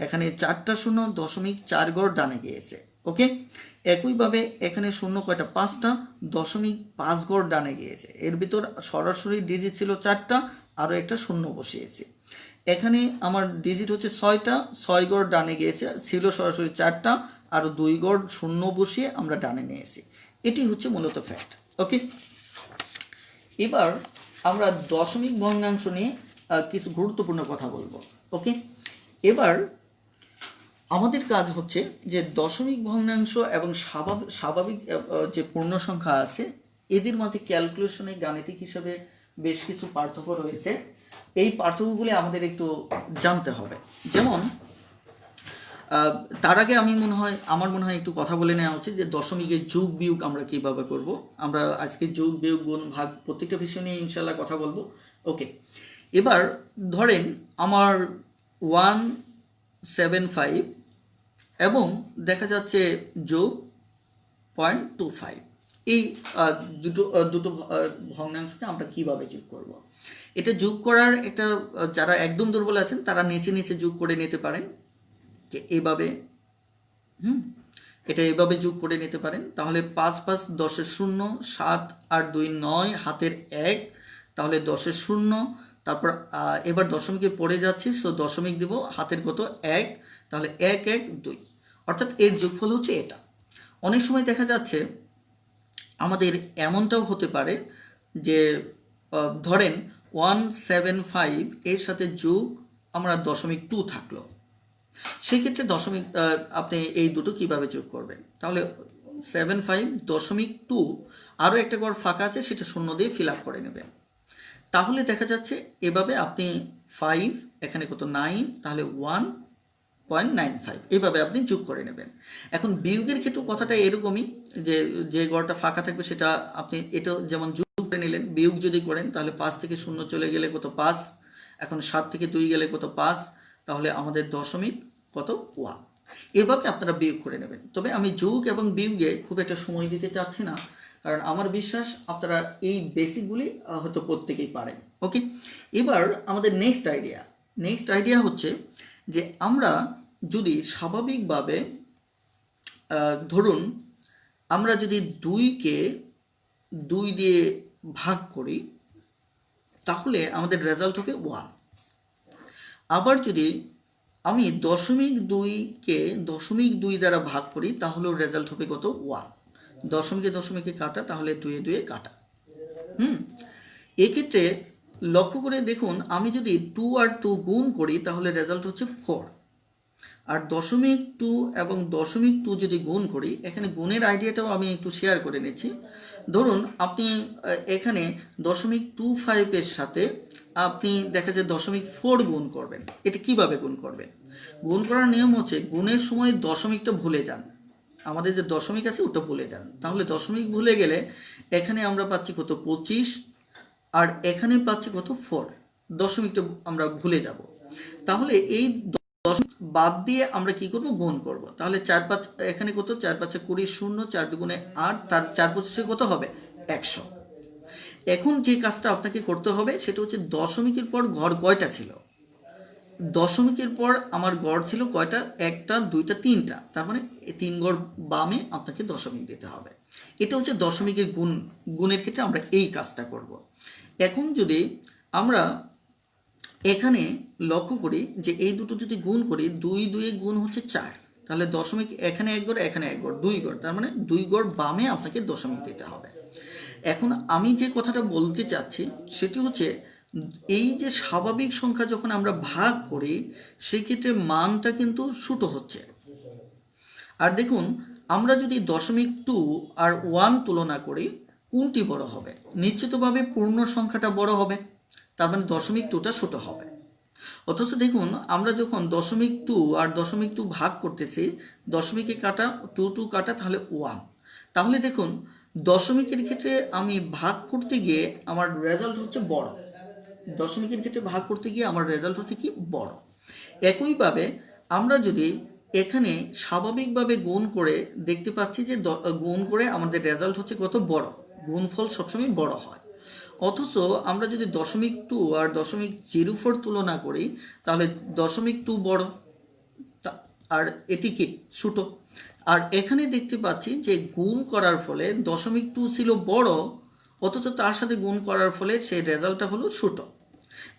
এখানে চারটা শূন্য 0.4 গড় ডানে গিয়েছে। ওকে, একইভাবে এখানে শূন্য কয়টা, 5টা, 0.5 গড় ডানে গিয়েছে। এর ভিতর সরাসরি ডিজিট ছিল 4টা, আরও একটা শূন্য বসিয়েছি। এখানে আমার ডিজিট হচ্ছে 6টা, 6 গড় ডানে গিয়েছে, ছিল সরাসরি 4টা, আরও 2 গড় শূন্য বসিয়ে আমরা ডানে নিয়েছি। এটি হচ্ছে মূলত ফ্যাক্ট। ওকে, এবার আমরা দশমিক ভগ্নাংশ নিয়ে কিছু গুরুত্বপূর্ণ কথা বলবো। ওকে, এবার আমাদের কাজ হচ্ছে যে দশমিক ভগ্নাংশ এবং স্বাভাবিক যে পূর্ণ সংখ্যা আছে এদের মাঝে ক্যালকুলেশনে গাণিতিক হিসাবে বেশ কিছু পার্থক্য রয়েছে। এই পার্থক্যগুলি আমাদের একটু জানতে হবে। যেমন তার আগে আমার মনে হয় একটু কথা বলে নেওয়া উচিত যে দশমিকের যোগ বিয়োগ আমরা কিভাবে করব। আমরা আজকে যোগ বিয়োগ গুণ ভাগ প্রত্যেকটা বিষয় নিয়ে ইনশাল্লাহ কথা বলবো। ওকে, এবার ধরেন আমার 175 এবং দেখা যাচ্ছে যোগ 0.25, এই দুটো ভগ্নাংশকে আমরা কিভাবে যোগ করব। এটা যোগ করার একটা, যারা একদম দুর্বল আছেন তারা নিচে নিচে যোগ করে নিতে পারেন, যে এইভাবে এটা এইভাবে যোগ করে নিতে পারেন। তাহলে 5 5 10 0, 7 8 2 9, হাতের 1, তাহলে 10 0, তারপর এবার দশমিকে পড়ে যাচ্ছি, সো দশমিক দেব, হাতের কত 1, তাহলে 1 1 2, অর্থাৎ এর যোগফল হচ্ছে এটা। অনেক সময় দেখা যাচ্ছে আমাদের এমনটাও হতে পারে যে ধরেন 175 এর সাথে যোগ আমরা 0.2 থাকলো, সেক্ষেত্রে আপনি এই দুটো কিভাবে যোগ করবেন। তাহলে 75 0.2, আরও একটা ঘর ফাঁকা আছে সেটা শূন্য দিয়ে ফিল আপ করে নেবেন। তাহলে দেখা যাচ্ছে এভাবে আপনি 5, এখানে কত 9, তাহলে 1.95, এইভাবে আপনি যোগ করে নেবেন। এখন বিয়োগের ক্ষেত্রে কথাটা এরকমই, যে ঘরটা ফাঁকা থাকবে সেটা আপনি এটা যেমন যোগ করে নিলেন, বিয়োগ যদি করেন তাহলে 5 থেকে 0 চলে গেলে কত 5, এখন 7 থেকে 2 গেলে কত 5, তাহলে আমাদের দশমিক কত 1, এভাবে আপনারা বিয়োগ করে নেবেন। তবে আমি যোগ এবং বিয়োগে খুব একটা সময় দিতে চাচ্ছি না, কারণ আমার বিশ্বাস আপনারা এই বেসিকগুলি হয়তো প্রত্যেকেই পারেন। ওকে, এবার আমাদের নেক্সট আইডিয়া হচ্ছে যে আমরা যদি স্বাভাবিকভাবে ধরুন আমরা যদি 2কে 2 দিয়ে ভাগ করি তাহলে আমাদের রেজাল্ট হবে 1। আবার যদি আমি 0.2কে 0.2 দ্বারা ভাগ করি তাহলে রেজাল্ট হবে কত 1। দশমিকে কাটা, তাহলে 2 2 কাটা। এক্ষেত্রে লক্ষ্য করে দেখুন, আমি যদি 2 আর 2 গুণ করি তাহলে রেজাল্ট হচ্ছে 4। আর 0.2 এবং 0.2 যদি গুণ করি, এখানে গুণের আইডিয়াটাও আমি একটু শেয়ার করে নিচ্ছি। ধরুন আপনি এখানে 0.25 এর সাথে আপনি দেখা যায় 0.4 গুণ করবেন। এটা কিভাবে গুণ করবেন? গুণ করার নিয়ম হচ্ছে গুণের সময় দশমিকটা ভুলে যান, আমাদের যে দশমিক আছে ওটা ভুলে যান। তাহলে দশমিক ভুলে গেলে এখানে আমরা পাচ্ছি কত 25, আর এখানে পাচ্ছি কত 4, দশমিকটা আমরা ভুলে যাব। তাহলে এই দশমিক বাদ দিয়ে আমরা কি করব, গুণ করব। তাহলে 4 5 এখানে কত 4 5 20, 0 4 2 8, তার 4 25 কত হবে 100। এখন যে কাজটা আপনাকে করতে হবে সেটা হচ্ছে দশমিকের পর ঘর কয়টা ছিল, দশমিকের পর আমার গড় ছিল কয়টা, 1টা 2টা 3টা, তার মানে 3 গড় বামে আপনাকে দশমিক দিতে হবে। এটা হচ্ছে দশমিকের গুণের ক্ষেত্রে আমরা এই কাজটা করব। এখন যদি আমরা এখানে লক্ষ্য করি যে এই দুটো যদি গুণ করি, 2 2 গুণ হচ্ছে 4, তাহলে দশমিক এখানে 1 গড়, এখানে 1 গড়, 2 গড়, তার মানে 2 গড় বামে আপনাকে দশমিক দিতে হবে। এখন আমি যে কথাটা বলতে চাচ্ছি সেটি হচ্ছে এই যে স্বাভাবিক সংখ্যা যখন আমরা ভাগ করি সেই ক্ষেত্রে মানটা কিন্তু ছোট হচ্ছে। আর দেখুন আমরা যদি 0.2 আর 1 তুলনা করি কোনটি বড় হবে? নিশ্চিতভাবে পূর্ণ সংখ্যাটা বড় হবে, তার মানে 0.2টা ছোট হবে। অথচ দেখুন আমরা যখন 0.2 আর 0.2 ভাগ করতেছি, দশমিকে কাটা 2 কাটা তাহলে 1, তাহলে দেখুন দশমিকের ক্ষেত্রে আমি ভাগ করতে গিয়ে আমার রেজাল্ট হচ্ছে বড়, দশমিকের ক্ষেত্রে ভাগ করতে গিয়ে আমার রেজাল্ট হচ্ছে কি বড়। একইভাবে আমরা যদি এখানে স্বাভাবিকভাবে গুণ করে দেখতে পাচ্ছি যে গুণ করে আমাদের রেজাল্ট হচ্ছে কত বড়, গুণফল সবসময় বড় হয়। অথচ আমরা যদি 0.2 আর 0.04 তুলনা করি তাহলে 0.2 বড় আর এটি কি ছোট। আর এখানে দেখতে পাচ্ছি যে গুণ করার ফলে 0.2 ছিল বড়, অথচ তার সাথে গুণ করার ফলে সেই রেজাল্টটা হলো ছোট।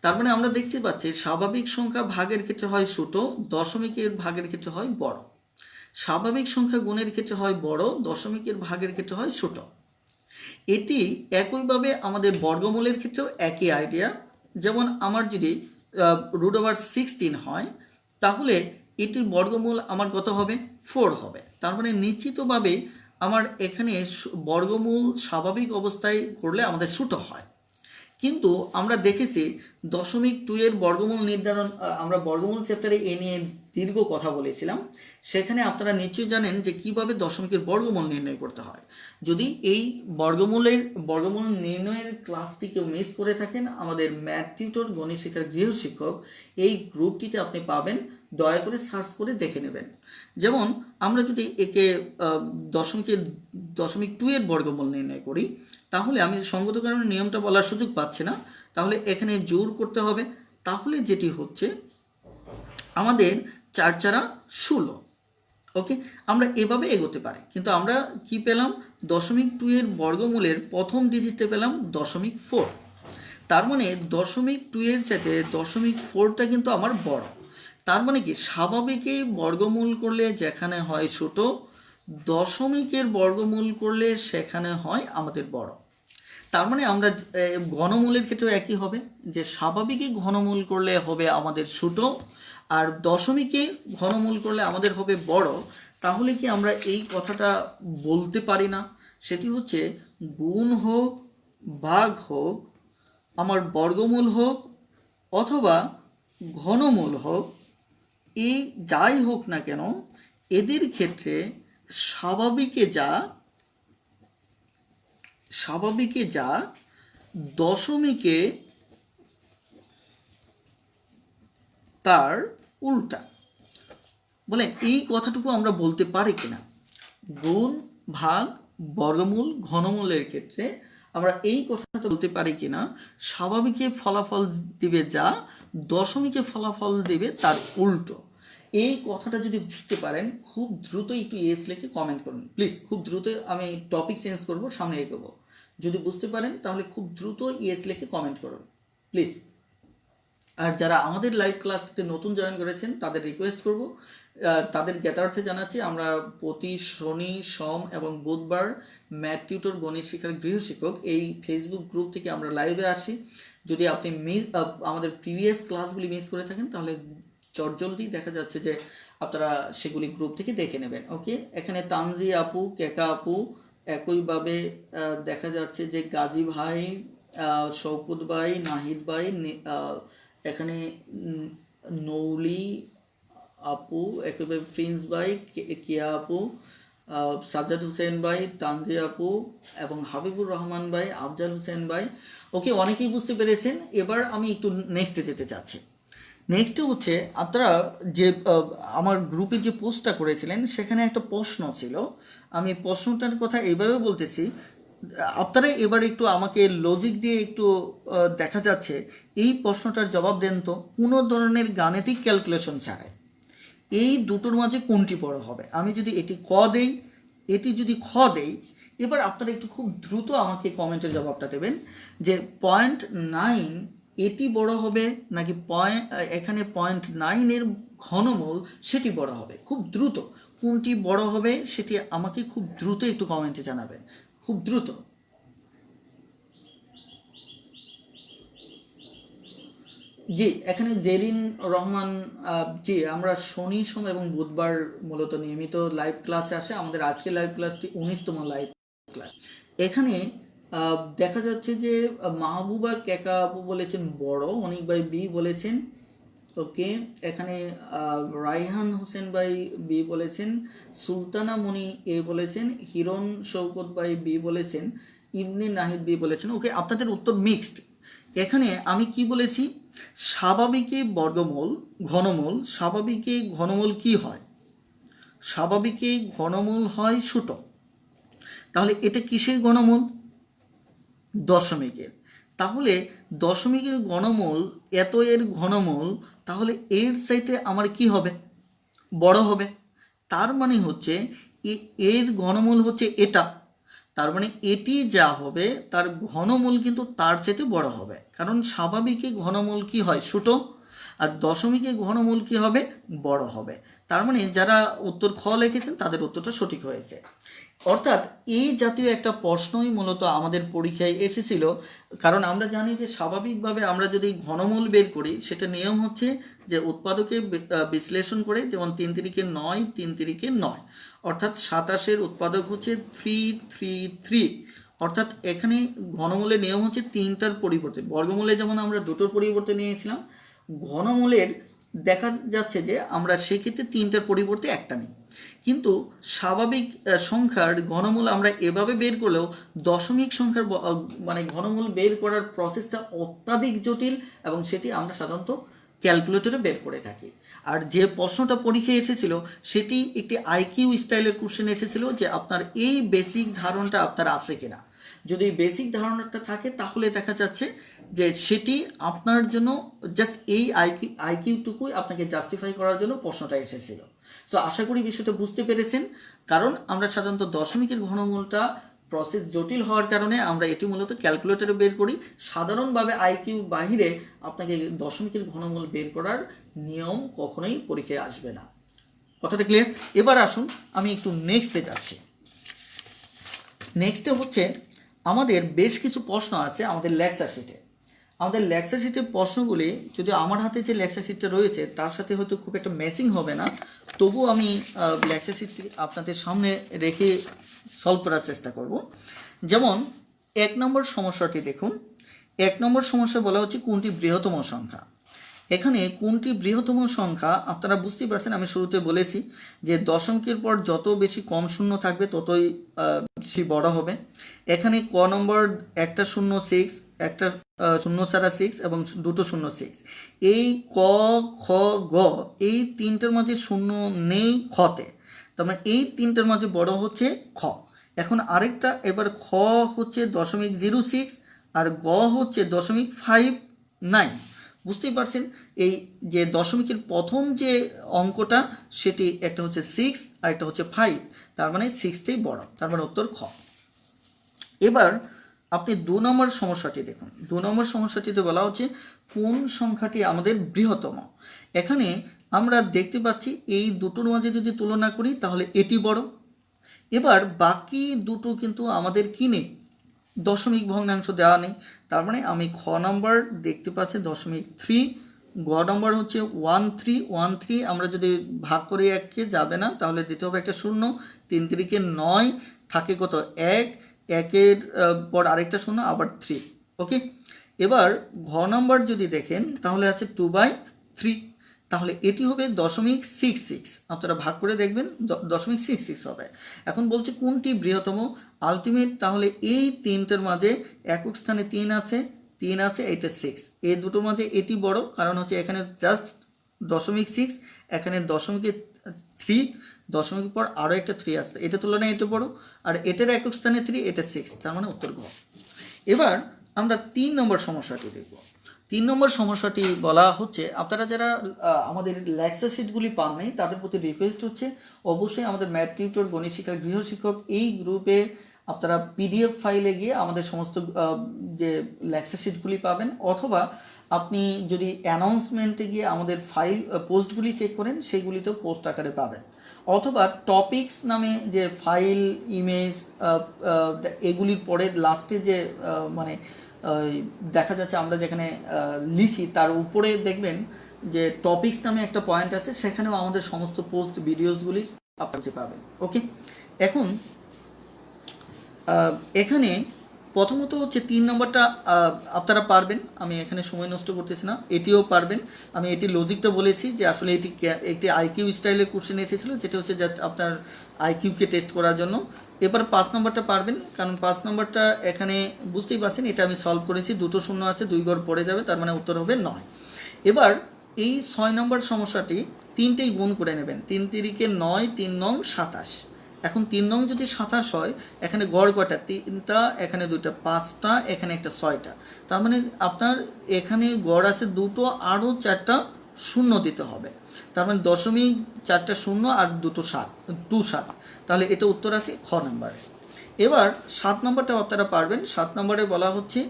তার মানে আমরা দেখতে পাচ্ছি স্বাভাবিক সংখ্যা ভাগের ক্ষেত্রে হয় ছোট, দশমিকের ভাগের ক্ষেত্রে হয় বড়। স্বাভাবিক সংখ্যা গুণের ক্ষেত্রে হয় বড়, দশমিকের ভাগের ক্ষেত্রে হয় ছোট। এটি একইভাবে আমাদের বর্গমূলের ক্ষেত্রেও একই আইডিয়া। যেমন আমার যদি √16 হয় তাহলে এটির বর্গমূল আমার কত হবে? 4 হবে। তার মানে নিশ্চিতভাবে আমার এখানে বর্গমূল স্বাভাবিক অবস্থায় করলে আমাদের ছোট হয়। কিন্তু আমরা দেখেছি 0.2 এর বর্গমূল নির্ধারণ, আমরা বর্গমূল চ্যাপ্টারে এ নিয়ে দীর্ঘ কথা বলেছিলাম। সেখানে আপনারা নিশ্চয়ই জানেন যে কিভাবে দশমিকের বর্গমূল নির্ণয় করতে হয়। যদি এই বর্গমূল নির্ণয়ের ক্লাসটি কেউ মিস করে থাকেন, আমাদের ম্যাথ টিউটর গণিত শিক্ষার গৃহশিক্ষক এই গ্রুপটিতে আপনি পাবেন, দয়া করে সার্চ করে দেখে নেবেন। যেমন আমরা যদি একে 0.2 এর বর্গমূল নির্ণয় করি তাহলে আমি সঙ্গত কারণে নিয়মটা বলার সুযোগ পাচ্ছি না, তাহলে এখানে জোর করতে হবে। তাহলে যেটি হচ্ছে আমাদের 4 4 16। ওকে, আমরা এভাবে এগোতে পারি। কিন্তু আমরা কি পেলাম? 0.2 এর বর্গমূলের প্রথম ডিজিটে পেলাম 0.4। তার মানে 0.2 এর সাথে 0.4টা কিন্তু আমার বড়। তার মানে কি স্বাভাবিকে বর্গমূল করলে যেখানে হয় ছোট, দশমিকের বর্গমূল করলে সেখানে হয় আমাদের বড়। তার মানে আমরা ঘনমূলের ক্ষেত্রেও একই হবে, যে স্বাভাবিকে ঘনমূল করলে হবে আমাদের ছোট আর দশমিকে ঘনমূল করলে আমাদের হবে বড়। তাহলে কি আমরা এই কথাটা বলতে পারি না? সেটি হচ্ছে গুণ হোক, ভাগ হোক, আমার বর্গমূল হোক অথবা ঘনমূল হোক, এই যাই হোক না কেন এদের ক্ষেত্রে স্বাভাবিকে যা দশমিকে তার উল্টা। বলে এই কথাটুকু আমরা বলতে পারি কিনা? গুণ, ভাগ, বর্গমূল, ঘনমূলের ক্ষেত্রে আমরা এই কথাটা বলতে পারি কিনা স্বাভাবিকে ফলাফল দিবে যা দশমিকে ফলাফল দিবে তার উল্টো। এই কথাটা যদি বুঝতে পারেন খুব দ্রুত একটু ইয়েস লিখে কমেন্ট করুন প্লিজ। খুব দ্রুত আমি টপিক চেঞ্জ করব, সামনে এগোবো। যদি বুঝতে পারেন তাহলে খুব দ্রুত ইয়েস লিখে কমেন্ট করুন প্লিজ। আর যারা আমাদের লাইভ ক্লাসটিতে নতুন জয়েন করেছেন তাদের রিকোয়েস্ট করব, তাদের জ্ঞাতার্থে জানাচ্ছি আমরা প্রতি শনি, সোম এবং বুধবার ম্যাথ টিউটর গণিত শিক্ষার গৃহশিক্ষক এই ফেসবুক গ্রুপ থেকে আমরা লাইভে আসি। যদি আপনি আমাদের প্রিভিয়াস ক্লাসগুলি মিস করে থাকেন তাহলে চটজলদি দেখা যাচ্ছে যে আপনারা সেগুলি গ্রুপ থেকে দেখে নেবেন। ওকে, এখানে তানজি আপু, কেকা আপু, একইভাবে দেখা যাচ্ছে যে গাজী ভাই, শৌকত ভাই, নাহিদ ভাই, এখানে নৌলি আপু, একেবারে প্রিন্স ভাই, কিয়া আপু, সাজ্জাদ হোসেন ভাই, তানজি আপু এবং হাবিবুর রহমান ভাই, আফজাল হোসেন ভাই। ওকে, অনেকেই বুঝতে পেরেছেন। এবার আমি একটু নেক্সটে যেতে চাচ্ছি। নেক্সটে হচ্ছে আপনারা যে আমার গ্রুপে যে পোস্টটা করেছিলেন সেখানে একটা প্রশ্ন ছিল। আমি প্রশ্নটার কথা এইভাবে বলতেছি, আপনারা এবার একটু আমাকে লজিক দিয়ে একটু দেখা যাচ্ছে এই প্রশ্নটার জবাব দেন তো কোনো ধরনের গাণিতিক ক্যালকুলেশন ছাড়াই। এই দুটোর মাঝে কোনটি বড় হবে? আমি যদি এটি ক দেই, এটি যদি খ দেই, এবার আপনারা একটু খুব দ্রুত আমাকে কমেন্টের জবাবটা দেবেন যে 0.9 এটি বড় হবে নাকি এখানে 0.9 এর ঘনমূল সেটি বড় হবে। খুব দ্রুত কোনটি বড় হবে সেটি আমাকে খুব দ্রুত একটু কমেন্টে জানাবেন, খুব দ্রুত। জি, এখানে জেরিন রহমান, জি আমরা শনি সোম এবং বুধবার মূলত নিয়মিত লাইভ ক্লাসে আসে। আমাদের আজকের লাইভ ক্লাসটি 19তম লাইভ ক্লাস। এখানে দেখা যাচ্ছে যে মাহবুবা কেকা আপু বলেছেন বড়, অনিক ভাই বি বলেছেন, ওকে। এখানে রাইহান হোসেন ভাই বি বলেছেন, সুলতানা মনি এ বলেছেন, হিরণ শৌকত ভাই বি বলেছেন, ইবনে নাহিদ বি বলেছেন। ওকে, আপনাদের উত্তর মিক্সড। এখানে আমি কি বলেছি, স্বাভাবিকে বর্গমূল ঘনমূল, স্বাভাবিকে ঘনমূল কি হয়, স্বাভাবিকে ঘনমূল হয় ছোট। তাহলে এটা কিসের ঘনমূল, দশমিকের। তাহলে দশমিকের ঘনমূল এত এর ঘনমূল, তাহলে এর চাইতে আমার কি হবে, বড় হবে। তার মানে হচ্ছে এর ঘনমূল হচ্ছে এটা, তার মানে এটি যা হবে তার ঘনমূল কিন্তু তার চাইতে বড় হবে, কারণ স্বাভাবিকে ঘনমূল কি হয় ছোট, আর দশমিকে ঘনমূল কি হবে, বড় হবে। তার মানে যারা উত্তর খ লিখেছেন তাদের উত্তরটা সঠিক হয়েছে। অর্থাৎ এই জাতীয় একটা প্রশ্নই মূলত আমাদের পরীক্ষায় এসেছিল, কারণ আমরা জানি যে স্বাভাবিকভাবে আমরা যদি ঘনমূল বের করি, সেটা নিয়ম হচ্ছে যে উৎপাদকে বিশ্লেষণ করে, যেমন 3 তিরিকে 9, 3 তিরিকে 9, অর্থাৎ 27-এর উৎপাদক হচ্ছে 333। অর্থাৎ এখানে ঘনমূলের নিয়ম হচ্ছে 3টার পরিবর্তে, বর্গমূলে যেমন আমরা 2টোর পরিবর্তে নিয়েছিলাম, ঘনমূলের দেখা যাচ্ছে যে আমরা সেক্ষেত্রে 3টার পরিবর্তে একটা নিই। কিন্তু স্বাভাবিক সংখ্যার ঘনমূল আমরা এভাবে বের করলেও দশমিক সংখ্যার মানে ঘনমূল বের করার প্রসেসটা অত্যাধিক জটিল, এবং সেটি আমরা সাধারণত ক্যালকুলেটরে বের করে থাকি। আর যে প্রশ্নটা পরীক্ষায় এসেছিল সেটি একটি আইকিউ স্টাইলের কোশ্চেন এসেছিল, যে আপনার এই বেসিক ধারণাটা আপনার আছে কিনা। যদি বেসিক ধারণাটা থাকে তাহলে দেখা যাচ্ছে যে সেটি আপনার জন্য জাস্ট এই আইকিউটুকুই আপনাকে জাস্টিফাই করার জন্য প্রশ্নটা এসেছিল। সো আশা করি বিষয়টা বুঝতে পেরেছেন, কারণ আমরা সাধারণত দশমিকের ঘনমূলটা প্রসেস জটিল হওয়ার কারণে আমরা এটি মূলত ক্যালকুলেটরে বের করি। সাধারণভাবে আইকিউ বাহিরে আপনাকে দশমিকের ঘনমূল বের করার নিয়ম কখনোই পরীক্ষায় আসবে না। কথাটা ক্লিয়ার? এবার আসুন আমি একটু নেক্সটে যাচ্ছি। নেক্সটে হচ্ছে আমাদের বেশ কিছু প্রশ্ন আছে আমাদের লেকচার শিটে। আমাদের লেকচার শিটের প্রশ্নগুলি, যদি আমার হাতে যে লেকচার শিটটা রয়েছে তার সাথে হয়তো খুব একটা ম্যাচিং হবে না, তবু আমি লেকচার শিটটি আপনাদের সামনে রেখে সলভ করার চেষ্টা করব। যেমন 1 নম্বর সমস্যাটি দেখুন। 1 নম্বর সমস্যা বলা হচ্ছে কোনটি বৃহত্তম সংখ্যা। এখানে কোনটি বৃহত্তম সংখ্যা আপনারা বুঝতেই পারছেন, আমি শুরুতে বলেছি যে দশমিকের পর যত বেশি কম শূন্য থাকবে ততই বেশি বড় হবে। এখানে ক নম্বর একটা 0 6, একটা 0 ছাড়া 6 এবং 2টো 0 6, এই ক খ গ এই তিনটার মাঝে শূন্য নেই খতে, তার মানে এই তিনটার মাঝে বড় হচ্ছে খ। এখন আরেকটা, এবার খ হচ্ছে 0.06 আর গ হচ্ছে 0.59। বুঝতেই পারছেন এই যে দশমিকের প্রথম যে অঙ্কটা সেটি একটা হচ্ছে 6 আর একটা হচ্ছে 5, তার মানে 6টাই বড়, তার মানে উত্তর খ। এবার আপনি 2 নম্বর সমস্যাটি দেখুন। 2 নম্বর সমস্যাটিতে বলা হচ্ছে কোন সংখ্যাটি আমাদের বৃহত্তম। এখানে আমরা দেখতে পাচ্ছি এই দুটোর মাঝে যদি তুলনা করি তাহলে এটি বড়। এবার বাকি দুটো কিন্তু আমাদের কি নেই, দশমিক ভগ্নাংশ দেওয়া নেই, তার মানে আমি খ নম্বর দেখতে পাচ্ছি 0.3, গ নম্বর হচ্ছে 1313, আমরা যদি ভাগ করে 1কে যাবে না, তাহলে দিতে হবে একটা 0, 3 তিরিকে 9, থাকে কত 1, 1-এর পর আরেকটা 0, আবার 3। ওকে, এবার ঘ নম্বর যদি দেখেন তাহলে আছে 2/3, তাহলে এটি হবে 0.66, আপনারা ভাগ করে দেখবেন 0.66 হবে। এখন বলছে কোনটি বৃহত্তম আলটিমেট, তাহলে এই তিনটের মাঝে একক স্থানে 3 আছে, 3 আছে, এটা 6, এই দুটোর মাঝে এটি বড়, কারণ হচ্ছে এখানে জাস্ট 0.6, এখানে 0.3, দশমিকের পর আরও একটা 3 আসছে, এটা তুলনায় এটা বড়, আর এটার একক স্থানে 3, এটা 6, তার মানে উত্তর গ। এবার আমরা 3 নম্বর সমস্যাটি দেখব। 3 নম্বর সমস্যাটি বলা হচ্ছে, আপনারা যারা আমাদের লেকচার শিটগুলি পান নাই তাদের প্রতি রিকোয়েস্ট হচ্ছে অবশ্যই আমাদের ম্যাথ টিউটর, গণিত শিক্ষক, গৃহশিক্ষক এই গ্রুপে আপনারা পিডিএফ ফাইলে গিয়ে আমাদের সমস্ত যে লেকচার শিটগুলি পাবেন, অথবা আপনি যদি অ্যানাউন্সমেন্টে গিয়ে আমাদের ফাইল পোস্টগুলি চেক করেন সেগুলিতেও পোস্ট আকারে পাবেন, অথবা টপিকস নামে যে ফাইল, ইমেজ, এগুলির পরে লাস্টে যে মানে দেখা যাচ্ছে আমরা যেখানে লিখি তার উপরে দেখবেন যে টপিকস নামে একটা পয়েন্ট আছে, সেখানেও আমাদের সমস্ত পোস্ট ভিডিওসগুলি আপনারা পাবেন। ওকে, এখন এখানে প্রথমত হচ্ছে 3 নম্বরটা আপনারা পারবেন, আমি এখানে সময় নষ্ট করতেছি না, এটিও পারবেন। আমি এটি লজিকটা বলেছি যে আসলে এটি একটি আইকিউ স্টাইলের কোশ্চেন এসেছিল, যেটা হচ্ছে জাস্ট আপনার আইকিউকে টেস্ট করার জন্য। এবার 5 নম্বরটা পারবেন, কারণ 5 নম্বরটা এখানে বুঝতেই পারছেন এটা আমি সলভ করেছি, 2টো শূন্য আছে, 2 ঘর পড়ে যাবে, তার মানে উত্তর হবে 9। এবার এই 6 নম্বর সমস্যাটি 3টেই গুণ করে নেবেন, 3 তিরিকে 9, 3 নং 27। এখন 3 নং যদি 27 হয়, এখানে গড় কয়টা? 3টা, এখানে 2টা, 5টা, এখানে একটা 6টা, তার মানে আপনার এখানে গড় আছে 2টো, আরও 4টা শূন্য দিতে হবে, তার মানে 0.4টা শূন্য আর 2টো 7, তাহলে এটা উত্তর আছে খ নম্বরে। এবার 7 নম্বরটাও আপনারা পারবেন। 7 নম্বরে বলা হচ্ছে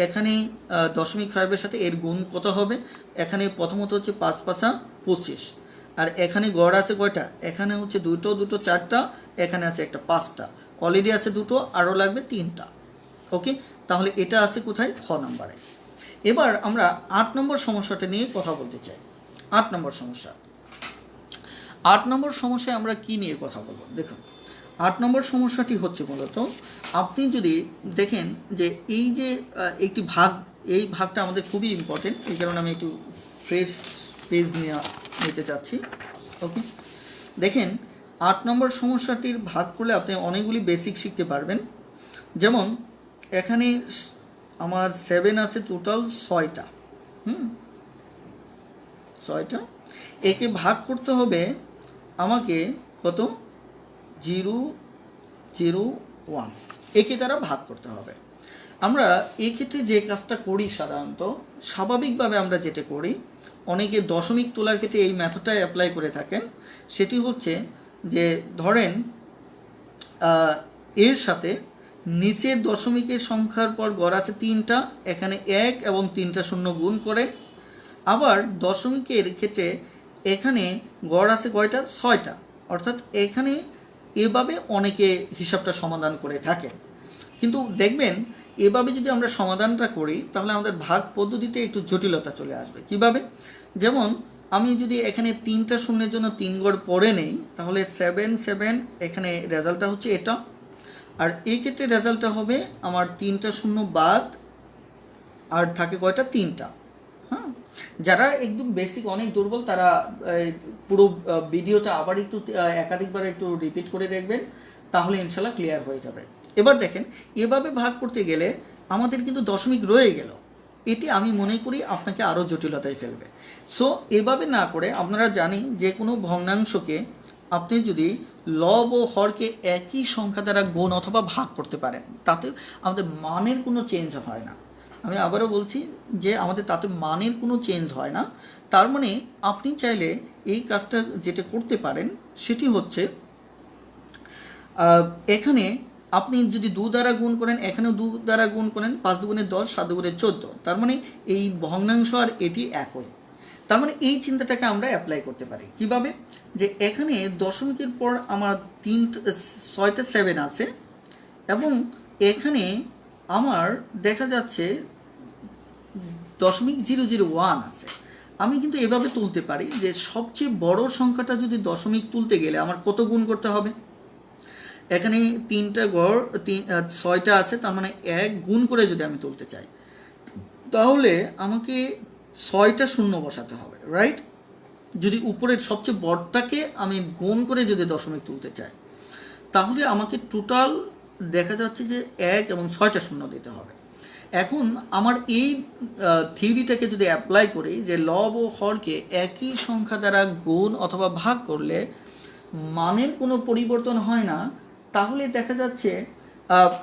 এখানে 0.5-এর সাথে এর গুণ কত হবে। এখানে প্রথমত হচ্ছে 5 5 25, আর এখানে গড় আছে কয়টা? এখানে হচ্ছে 2টো 4টা, এখানে আছে একটা 5টা, অলরেডি আছে 2টো, আরও লাগবে 3টা। ওকে, তাহলে এটা আছে কোথায়? খ নম্বরে। এবার আমরা 8 নম্বর সমস্যাটা নিয়ে কথা বলতে চাই। 8 নম্বর সমস্যা, 8 নম্বর সমস্যায় আমরা কি নিয়ে কথা বলবো? দেখুন, 8 নম্বর সমস্যাটি হচ্ছে মূলত আপনি যদি দেখেন যে এই যে একটি ভাগ, এই ভাগটা আমাদের খুবই ইম্পর্টেন্ট, এই কারণে আমি একটু ফ্রেশ পেজ নিতে চাচ্ছি। ওকে, দেখেন 8 নম্বর সমস্যাটির ভাগ করলে আপনি অনেকগুলি বেসিক শিখতে পারবেন। যেমন এখানে আমার 7 আছে টোটাল 6টা, 6টা, একে ভাগ করতে হবে আমাকে কত? 0 0 1, একে দ্বারা ভাগ করতে হবে। আমরা এই ক্ষেত্রে যে কাজটা করি সাধারণত, স্বাভাবিকভাবে আমরা যেটা করি, অনেকে দশমিক তোলার ক্ষেত্রে এই মেথডটা অ্যাপ্লাই করে থাকেন। সেটি হচ্ছে যে ধরেন এর সাথে নিচের দশমিকের সংখ্যার পর গড় আছে 3টা, এখানে 1 এবং 3টা শূন্য গুণ করে। আবার দশমিকের ক্ষেত্রে এখানে গড় আছে কয়টা? 6টা, অর্থাৎ এখানে এভাবে অনেকে হিসাবটা সমাধান করে থাকেন। কিন্তু দেখবেন এভাবে যদি আমরা সমাধানটা করি তাহলে আমাদের ভাগ পদ্ধতিতে একটু জটিলতা চলে আসবে। কিভাবে? যেমন আমি যদি এখানে 3টা শূন্যের জন্য 3 গড় পরে নেই, তাহলে 7 7, এখানে রেজাল্টটা হচ্ছে এটা, আর এই ক্ষেত্রে রেজাল্টটা হবে আমার 3টা শূন্য বাদ, আর থাকে কয়টা? 3টা। হ্যাঁ, যারা একদম বেসিক অনেক দুর্বল তারা পুরো ভিডিওটা আবার একটু একাধিকবার একটু রিপিট করে দেখবেন, তাহলে ইনশাল্লাহ ক্লিয়ার হয়ে যাবে। এবার দেখেন এভাবে ভাগ করতে গেলে আমাদের কিন্তু দশমিক রয়ে গেল, এটি আমি মনে করি আপনাকে আরও জটিলতায় ফেলবে। সো এভাবে না করে আপনারা জানি যে কোনো ভগ্নাংশকে আপনি যদি লব ও হরকে একই সংখ্যা দ্বারা গুণ অথবা ভাগ করতে পারেন, তাতে আমাদের মানের কোনো চেঞ্জ হয় না। আমি আবারও বলছি যে আমাদের তাতে মানের কোনো চেঞ্জ হয় না। তার মানে আপনি চাইলে এই কাজটা যেটা করতে পারেন সেটি হচ্ছে এখানে আপনি যদি 2 দ্বারা গুণ করেন, এখানেও 2 দ্বারা গুণ করেন, 5 দুগুণে 10, 7 দুগুণে 14, তার মানে এই ভগ্নাংশ আর এটি একই। তার মানে এই চিন্তাটাকে আমরা অ্যাপ্লাই করতে পারি। কিভাবে? যে এখানে দশমিকের পর আমার 6টা 7 আছে এবং এখানে আমার দেখা যাচ্ছে 0.001 আছে। আমি কিন্তু এভাবে তুলতে পারি যে সবচেয়ে বড় সংখ্যাটা যদি দশমিক তুলতে গেলে আমার কত গুণ করতে হবে? এখানে 3টা গড় 6টা আছে, তার মানে 1 গুণ করে যদি আমি তুলতে চাই তাহলে আমাকে 6টা শূন্য বসাতে হবে, রাইট? যদি উপরের সবচেয়ে বড়টাকে আমি গুণ করে যদি দশমিক তুলতে চাই তাহলে আমাকে টোটাল দেখা যাচ্ছে যে 1 এবং 6টা শূন্য দিতে হবে। এখন আমার এই থিওরিটাকে যদি অ্যাপ্লাই করি যে লব ও হরকে একই সংখ্যা দ্বারা গুণ অথবা ভাগ করলে মানের কোনো পরিবর্তন হয় না, তাহলে দেখা যাচ্ছে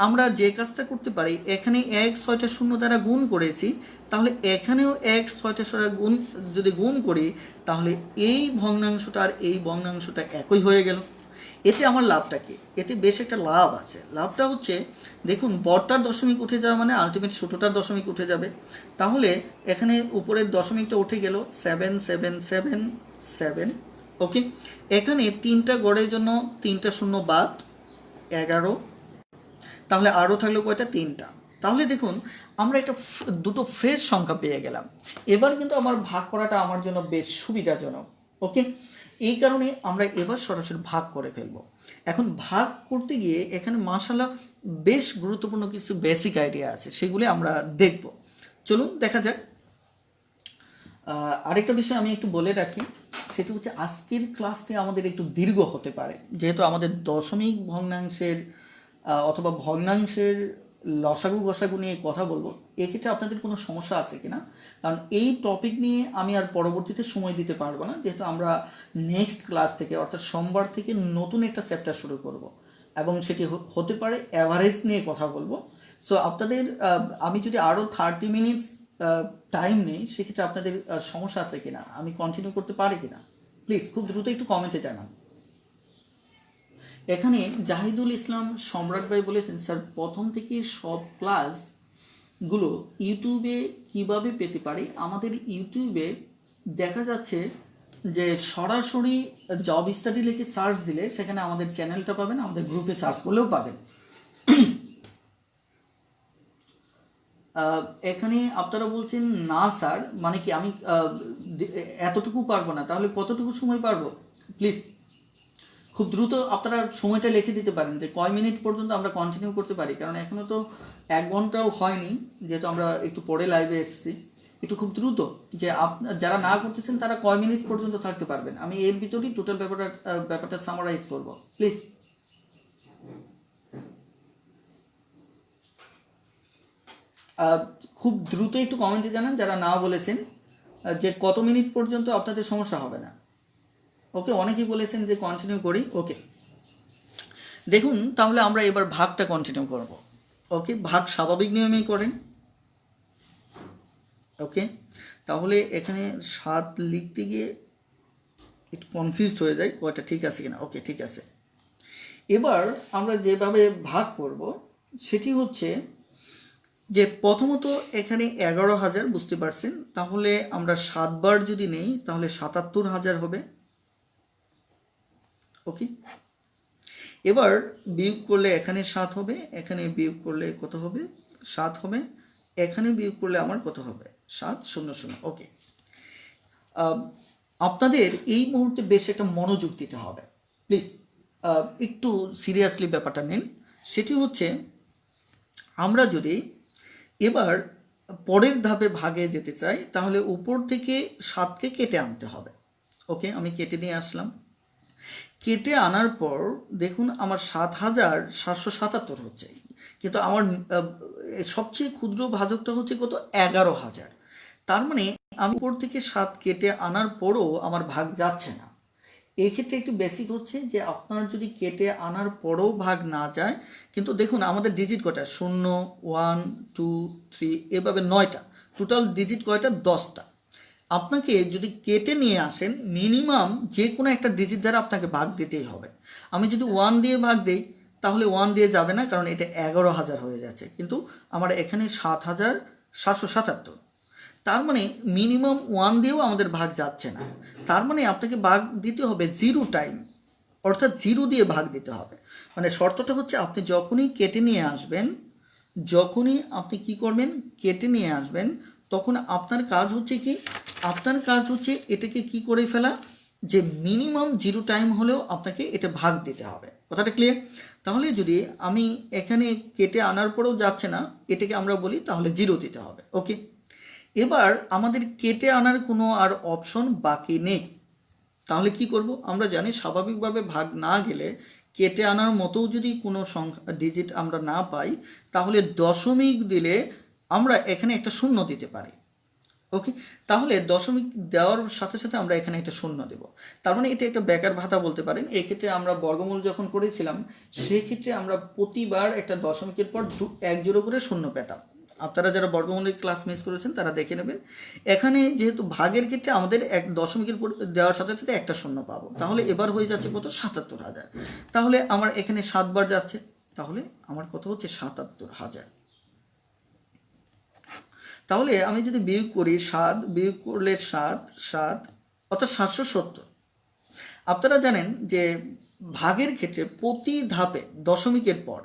আমরা যে কাজটা করতে পারি, এখানে 1 6টা শূন্য দ্বারা গুণ করেছি, তাহলে এখানেও 1 6টা দ্বারা গুণ যদি গুণ করি তাহলে এই ভগ্নাংশটা আর এই ভগ্নাংশটা একই হয়ে গেল। এতে আমার লাভটা কি? এতে বেশ একটা লাভ আছে। লাভটা হচ্ছে দেখুন, বড়টার দশমিক উঠে যাওয়া মানে আলটিমেট ছোটোটার দশমিক উঠে যাবে। তাহলে এখানে উপরের দশমিকটা উঠে গেল 7 7 7 7। ওকে, এখানে 3টা গড়ের জন্য 3টা শূন্য বাদ 11, তাহলে আরও থাকলো কয়টা? 3টা। তাহলে দেখুন আমরা একটা দুটো ফ্রেশ সংখ্যা পেয়ে গেলাম। এবার কিন্তু আমার ভাগ করাটা আমার জন্য বেশ সুবিধাজনক। ওকে, এই কারণে আমরা এবার সরাসরি ভাগ করে ফেলবো। এখন ভাগ করতে গিয়ে এখানে মাশাআল্লাহ বেশ গুরুত্বপূর্ণ কিছু বেসিক আইডিয়া আছে, সেগুলি আমরা দেখব। চলুন দেখা যাক। আরেকটা বিষয় আমি একটু বলে রাখি, সেটা হচ্ছে আজকের ক্লাসটি আমাদের একটু দীর্ঘ হতে পারে, যেহেতু আমাদের দশমিক ভগ্নাংশের অথবা ভগ্নাংশের লসাগু গসাগু নিয়ে কথা বলবো। এক্ষেত্রে আপনাদের কোনো সমস্যা আছে কিনা, কারণ এই টপিক নিয়ে আমি আর পরবর্তীতে সময় দিতে পারবো না, যেহেতু আমরা নেক্সট ক্লাস থেকে অর্থাৎ সোমবার থেকে নতুন একটা চ্যাপ্টার শুরু করব, এবং সেটি হতে পারে অ্যাভারেজ নিয়ে কথা বলবো। সো আপনাদের আমি যদি আরও 30 মিনিটস টাইম নেই, সেক্ষেত্রে আপনাদের সমস্যা আছে কিনা, আমি কন্টিনিউ করতে পারি কিনা, প্লিজ খুব দ্রুত একটু কমেন্টে জানান। এখানে জাহিদুল ইসলাম সম্রাট ভাই বলেছেন, স্যার প্রথম থেকে সব ক্লাসগুলো ইউটিউবে কিভাবে পেতে পারি? আমাদের ইউটিউবে দেখা যাচ্ছে যে সরাসরি জব স্টাডি লিখে সার্চ দিলে সেখানে আমাদের চ্যানেলটা পাবেন, আমাদের গ্রুপে সার্চ করলেও পাবেন। এখানে আপনারা বলছেন না স্যার, মানে কি আমি এতটুকু পারবো না, তাহলে কতটুকু সময় পারবো? প্লিজ খুব দ্রুত আপনারা সময়টা লিখে দিতে পারেন যে কয় মিনিট পর্যন্ত আমরা কন্টিনিউ করতে পারি, কারণ এখনও তো 1 ঘন্টাও হয়নি, যেহেতু আমরা একটু পরে লাইভে এসেছি। একটু খুব দ্রুত যে যারা না করতেছেন তারা কয় মিনিট পর্যন্ত থাকতে পারবেন, আমি এর ভিতরেই টোটাল ব্যাপারটা সামারাইজ করবো। প্লিজ খুব দ্রুত একটু কমেন্টে জানান যারা না বলেছেন যে কত মিনিট পর্যন্ত আপনাদের সমস্যা হবে না। ওকে, অনেকেই বলেছেন যে কন্টিনিউ করি। ওকে, দেখুন তাহলে আমরা এবার ভাগটা কন্টিনিউ করব। ওকে, ভাগ স্বাভাবিক নিয়মেই করেন। ওকে, তাহলে এখানে 7 লিখতে গিয়ে একটু কনফিউজড হয়ে যায় কয়টা ঠিক আছে কিনা। ওকে, ঠিক আছে। এবার আমরা যেভাবে ভাগ করব সেটি হচ্ছে যে প্রথমত এখানে 11,000 বুঝতে পারছেন, তাহলে আমরা 7 বার যদি নেই তাহলে 77,000 হবে। ওকে, এবার বিয়োগ করলে এখানে 7 হবে, এখানে বিয়োগ করলে কত হবে? 7 হবে, এখানে বিয়োগ করলে আমার কত হবে? 700। ওকে, আপনাদের এই মুহূর্তে বেশ একটা মনোযোগ দিতে হবে, প্লিজ একটু সিরিয়াসলি ব্যাপারটা নিন। সেটি হচ্ছে আমরা যদি এবার পরের ধাপে ভাগে যেতে চাই তাহলে উপর থেকে 7কে কেটে আনতে হবে। ওকে, আমি কেটে নিয়ে আসলাম। কেটে আনার পর দেখুন আমার 7,777 হচ্ছে, কিন্তু আমার সবচেয়ে ক্ষুদ্র ভাজকটা হচ্ছে কত? 11,000। তার মানে আমি উপর থেকে 7 কেটে আনার পরও আমার ভাগ যাচ্ছে না। এক্ষেত্রে একটু বেসিক হচ্ছে যে আপনার যদি কেটে আনার পরও ভাগ না যায়, কিন্তু দেখুন আমাদের ডিজিট কয়টা? 0, 1, 2, 3, এভাবে 9টা, টোটাল ডিজিট কয়টা? 10টা। আপনাকে যদি কেটে নিয়ে আসেন মিনিমাম যে কোনো একটা ডিজিট দ্বারা আপনাকে ভাগ দিতেই হবে। আমি যদি 1 দিয়ে ভাগ দিই তাহলে 1 দিয়ে যাবে না, কারণ এটা 11,000 হয়ে যাচ্ছে, কিন্তু আমার এখানে 7,777। তার মানে মিনিমাম 1 দিয়েও আমাদের ভাগ যাচ্ছে না। তার মানে আপনাকে ভাগ দিতে হবে 0 টাইম, অর্থাৎ 0 দিয়ে ভাগ দিতে হবে। মানে শর্তটা হচ্ছে আপনি যখনই কেটে নিয়ে আসবেন, যখনই আপনি কি করবেন? কেটে নিয়ে আসবেন, তখন আপনার কাজ হচ্ছে কি? আপনার কাজ হচ্ছে এটাকে কি করে ফেলা, যে মিনিমাম 0 টাইম হলেও আপনাকে এটা ভাগ দিতে হবে। কথাটা ক্লিয়ার? তাহলে যদি আমি এখানে কেটে আনার পরেও যাচ্ছে না, এটাকে আমরা বলি তাহলে 0 দিতে হবে। ওকে, এবার আমাদের কেটে আনার কোনো আর অপশন বাকি নেই। তাহলে কি করব? আমরা জানি স্বাভাবিকভাবে ভাগ না গেলে কেটে আনার মতো যদি কোনো সংখ্যা ডিজিট আমরা না পাই, তাহলে দশমিক দিলে আমরা এখানে একটা শূন্য দিতে পারি। ওকে, তাহলে দশমিক দেওয়ার সাথে সাথে আমরা এখানে একটা শূন্য দেব। তার মানে এটা একটা বেকার ভাতা বলতে পারেন। এক্ষেত্রে আমরা বর্গমূল যখন করেছিলাম সেক্ষেত্রে আমরা প্রতিবার একটা দশমিকের পর 1 করে শূন্য পেতাম। আপনারা যারা বর্গমূলের ক্লাস মিস করেছেন তারা দেখে নেবেন। এখানে যেহেতু ভাগের ক্ষেত্রে আমাদের 1 দশমিকের পর দেওয়ার সাথে সাথে একটা শূন্য পাবো, তাহলে এবার হয়ে যাচ্ছে কত? 77,000। তাহলে আমার এখানে 7 বার যাচ্ছে, তাহলে আমার কত হচ্ছে? 77,000। তাহলে আমি যদি বিয়োগ করি 7 বিয়োগ করলে 7 অর্থাৎ 770। আপনারা জানেন যে ভাগের ক্ষেত্রে প্রতি ধাপে দশমিকের পর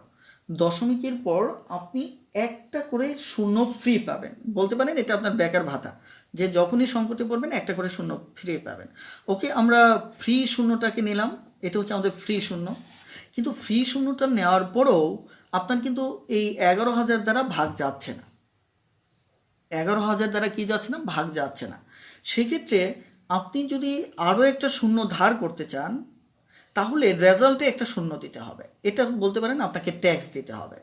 দশমিকের পর আপনি একটা করে শূন্য ফ্রি পাবেন, বলতে পারেন এটা আপনার বেকার ভাতা, যে যখনই সংকটে পড়বেন একটা করে শূন্য ফ্রি পাবেন। ওকে, আমরা ফ্রি শূন্যটাকে নিলাম, এটা হচ্ছে আমাদের ফ্রি শূন্য। কিন্তু ফ্রি শূন্যটা নেওয়ার পরেও আপনার কিন্তু এই 11,000 দ্বারা ভাগ যাচ্ছে না, 11,000 দ্বারা কি যাচ্ছে না, ভাগ যাচ্ছে না। সেক্ষেত্রে আপনি যদি আরও একটা শূন্য ধার করতে চান তাহলে রেজাল্টে একটা শূন্য দিতে হবে, এটা বলতে পারেন আপনাকে ট্যাক্স দিতে হবে।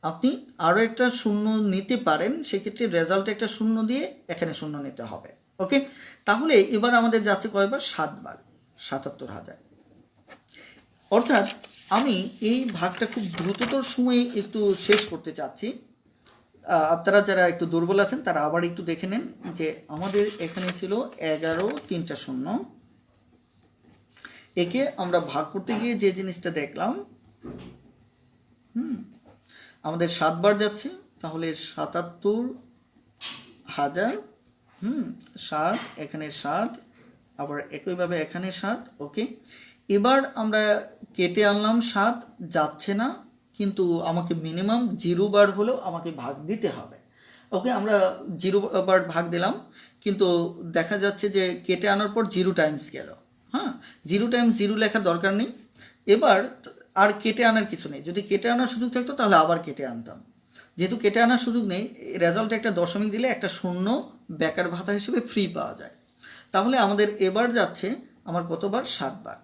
আপনি আরও একটা শূন্য নিতে পারেন, সেক্ষেত্রে রেজাল্টে একটা শূন্য দিয়ে এখানে শূন্য নিতে হবে। ওকে, তাহলে এবার আমাদের যাচ্ছে কয়বার, 7 বার, 77,000। অর্থাৎ আমি এই ভাগটা খুব দ্রুততর সময়ে একটু শেষ করতে চাচ্ছি। আপনারা যারা একটু দুর্বল আছেন তারা আবার একটু দেখে নেন যে আমাদের এখানে ছিল 11 3টা শূন্য, একে আমরা ভাগ করতে গিয়ে যে জিনিসটা দেখলাম, আমাদের 7 বার যাচ্ছে, তাহলে 77,000, 7, এখানে 7, আবার একইভাবে এখানে 7। ওকে, এবার আমরা কেটে আনলাম, 7 যাচ্ছে না, কিন্তু আমাকে মিনিমাম 0 বার হলেও আমাকে ভাগ দিতে হবে। ওকে, আমরা 0 বার ভাগ দিলাম, কিন্তু দেখা যাচ্ছে যে কেটে আনার পর 0 টাইমস গেল। হ্যাঁ, 0 টাইমস 0 লেখার দরকার নেই, এবার আর কেটে আনার কিছু নেই। যদি কেটে আনার সুযোগ থাকতো তাহলে আবার কেটে আনতাম, যেহেতু কেটে আনার সুযোগ নেই, রেজাল্টে একটা দশমিক দিলে একটা শূন্য বেকার ভাতা হিসেবে ফ্রি পাওয়া যায়। তাহলে আমাদের এবার যাচ্ছে আমার কতবার, 7 বার,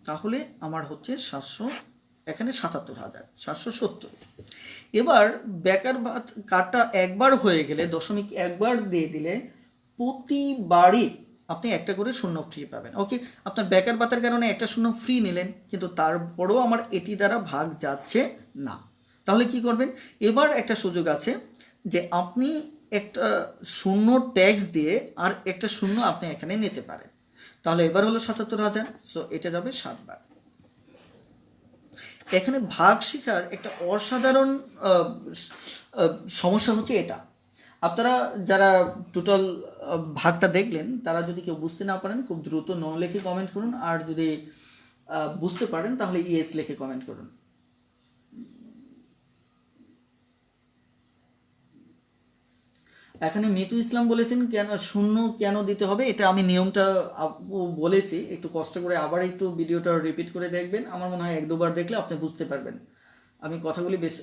তাহলে আমার হচ্ছে 700, এখানে 77,770। এবার বেকার ভাত কার্ডটা একবার হয়ে গেলে, দশমিক একবার দিয়ে দিলে প্রতিবারই আপনি একটা করে শূন্য ফ্রি পাবেন। ওকে, আপনার বেকার ভাতার কারণে একটা শূন্য ফ্রি নিলেন, কিন্তু তারপরেও আমার এটি দ্বারা ভাগ যাচ্ছে না। তাহলে কি করবেন, এবার একটা সুযোগ আছে যে আপনি একটা শূন্য ট্যাক্স দিয়ে আর একটা শূন্য আপনি এখানে নিতে পারেন। তাহলে এবার হলো 77,000, সো এটা যাবে 7 বার। এখানে ভাগ শেখার একটা অসাধারণ সমস্যা হচ্ছে এটা, আপনারা যারা টোটাল ভাগটা দেখলেন তারা যদি কেউ বুঝতে না পারেন খুব দ্রুত নো লিখে কমেন্ট করুন, আর যদি বুঝতে পারেন তাহলে ইয়েস লিখে কমেন্ট করুন। এখানে মিতু ইসলাম বলেছেন কেন শূন্য কেন দিতে হবে, এটা আমি নিয়মটা বলেছি, একটু কষ্ট করে আবার একটু ভিডিওটা রিপিট করে দেখবেন, আমার মনে হয় 1-2 বার দেখলে আপনি বুঝতে পারবেন। আমি কথাগুলি বেশ